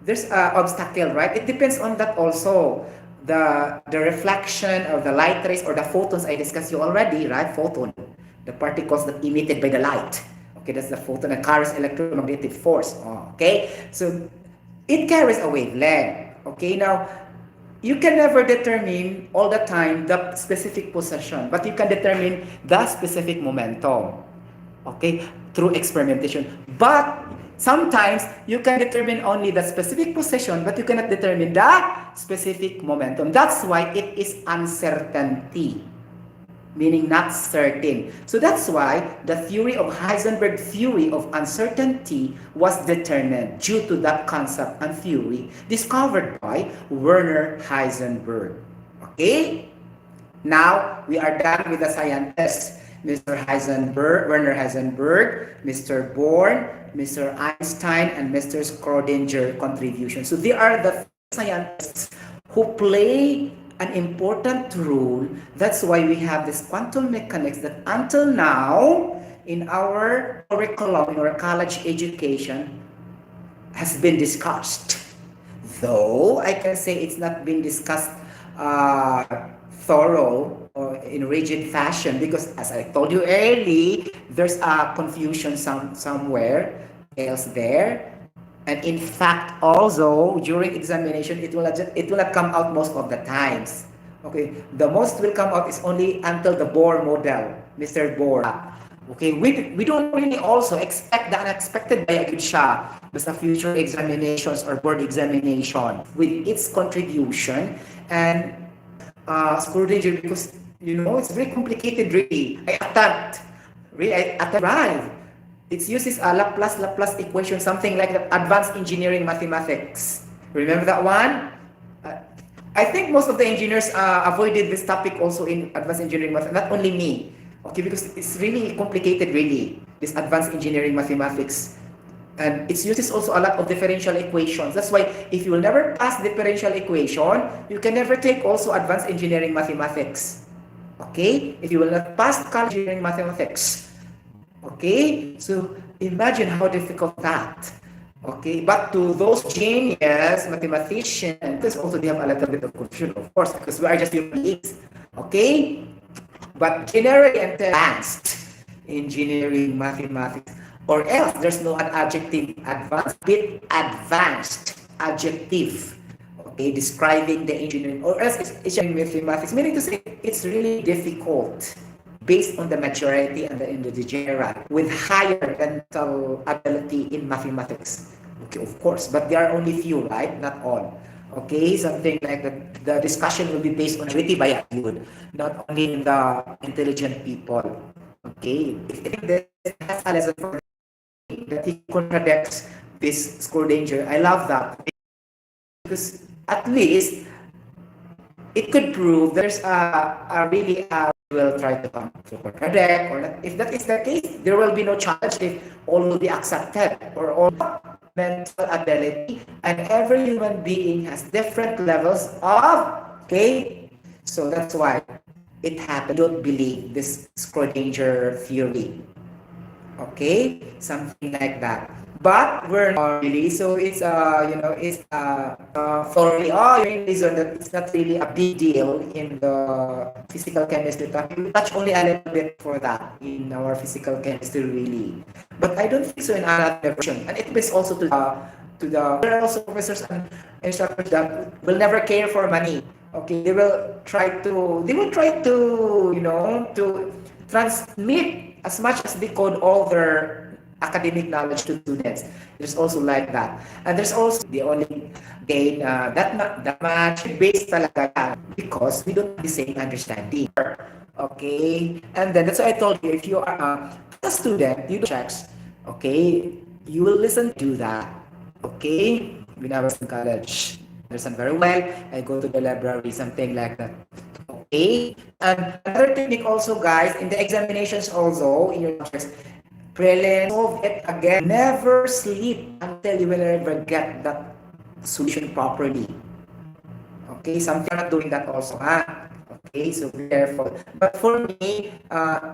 There's a obstacle, right? It depends on that also. The reflection of the light rays or the photons I discussed you already, right? Photon, the particles that emitted by the light. Okay, that's the photon that carries electromagnetic force. Oh, okay, so it carries a wavelength. Okay, now you can never determine all the time the specific position, but you can determine the specific momentum. Okay, through experimentation. But sometimes you can determine only the specific position, but you cannot determine the specific momentum. That's why it is uncertainty, meaning not certain. So that's why the theory of Heisenberg theory of uncertainty was determined due to that concept and theory discovered by Werner Heisenberg. Okay? Now we are done with the scientists. Mr. Heisenberg, Werner Heisenberg, Mr. Born, Mr. Einstein, and Mr. Schrodinger contribution. So they are the scientists who play an important role. That's why we have this quantum mechanics that until now in our curriculum, in our college education, has been discussed. Though I can say it's not been discussed uh, thorough or in rigid fashion because as I told you early, there's a confusion somewhere else there. And in fact, also during examination, it will not come out most of the times. Okay, the most will come out is only until the Bohr model, Mr. Bohr. Okay, we don't really also expect the unexpected by a good shot. Basta future examinations or board examination with its contribution and Schrodinger because it's very complicated really. I attempt right. It uses a Laplace equation, something like that, advanced engineering mathematics. Remember that one? I think most of the engineers avoided this topic also in advanced engineering math, not only me. Okay, because it's really complicated really, this advanced engineering mathematics. And it uses also a lot of differential equations. That's why if you will never pass differential equation, you can never take also advanced engineering mathematics. Okay? If you will not pass college engineering mathematics. Okay? So imagine how difficult that. Okay? But to those genius mathematicians, this also they have a little bit of confusion, of course, because we are just human beings. Okay? But generally advanced engineering mathematics, or else there's no adjective advanced, bit advanced adjective, okay, describing the engineering, or else it's mathematics, meaning to say it's really difficult based on the maturity and the degenerate with higher mental ability in mathematics. Okay, of course, but there are only few, right? Not all. Okay, something like that. The discussion will be based on witty by attitude, not only in the intelligent people. Okay, I think this has a lesson for that he contradicts this Schrodinger. I love that because at least it could prove there's a really will try to come to contradict, or not. If that is the case, there will be no challenge if all will be accepted, or all mental ability, and every human being has different levels of, okay, so that's why it happened. Don't believe this Schrodinger theory, okay, something like that, but we're not really, so it's it's for me, oh, you're in reason that it's not really a big deal in the physical chemistry topic. We touch only a little bit for that in our physical chemistry really, but I don't think so in another version, and it depends also to the there are also professors and instructors that will never care for money, okay, they will try to to transmit as much as they could all their academic knowledge to students. There's also like that. And there's also the only gain that much based talaga yan because we don't have the same understanding. Okay? And then that's why I told you, if you are a student, you do checks, okay? You will listen to that. Okay? When I was in college. I understand very well. I go to the library, something like that. Okay? And another technique also, guys, in the examinations also, in your subjects, prelims, solve it again. Never sleep until you will ever get that solution properly. Okay? Some people are not doing that also, huh? Okay? So be careful. But for me,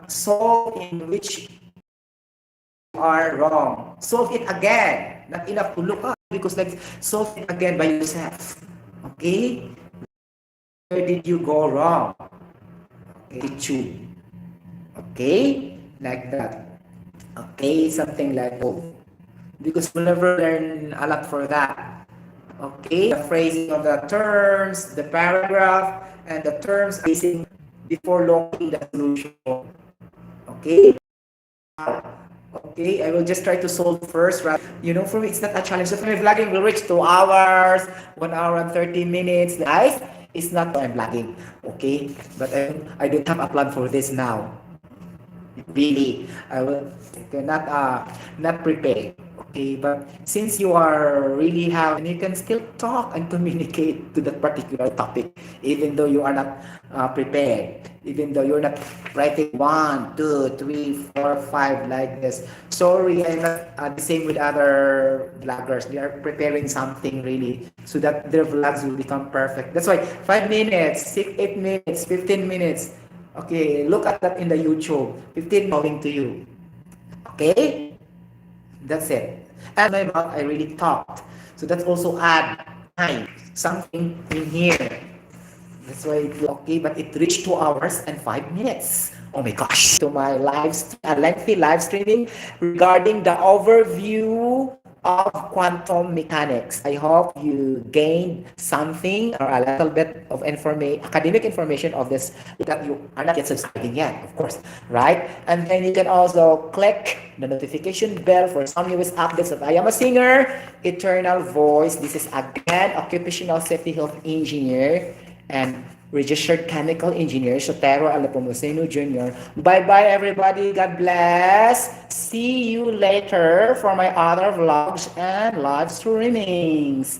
solve in which you are wrong. Solve it again. Not enough to look up because like solve it again by yourself. Okay? Where did you go wrong? Attitude. Okay? Like that. Okay? Something like that. Because we'll never learn a lot for that. Okay? The phrasing of the terms, the paragraph, and the terms facing before looking the solution. Okay? Okay, I will just try to solve first. Right? For me, it's not a challenge. So for my vlogging will reach 2 hours, 1 hour and 30 minutes. Guys, it's not why I'm vlogging. Okay, but I don't have a plan for this now. Really, I will not prepared. Okay, but since you are really have, and you can still talk and communicate to that particular topic, even though you are not prepared, even though you're not writing 1, 2, 3, 4, 5 like this. Sorry, I'm not the same with other vloggers. They are preparing something really so that their vlogs will become perfect. That's why 5 minutes, 6, 8 minutes, 15 minutes. Okay, look at that in the YouTube. 15 showing to you. Okay? That's it. And my mouth, I really talked. So that's also add time, something in here. That's why it's okay, but it reached 2 hours and 5 minutes. Oh my gosh. To my lengthy live streaming regarding the overview of quantum mechanics. I hope you gained something or a little bit of academic information of this that you are not yet subscribing yet, of course, right? And then you can also click the notification bell for some newest updates of I am a singer, eternal voice. This is again occupational safety health engineer and registered chemical engineer Sotero Nepomuceno Jr. Bye-bye everybody. God bless. See you later for my other vlogs and live streamings.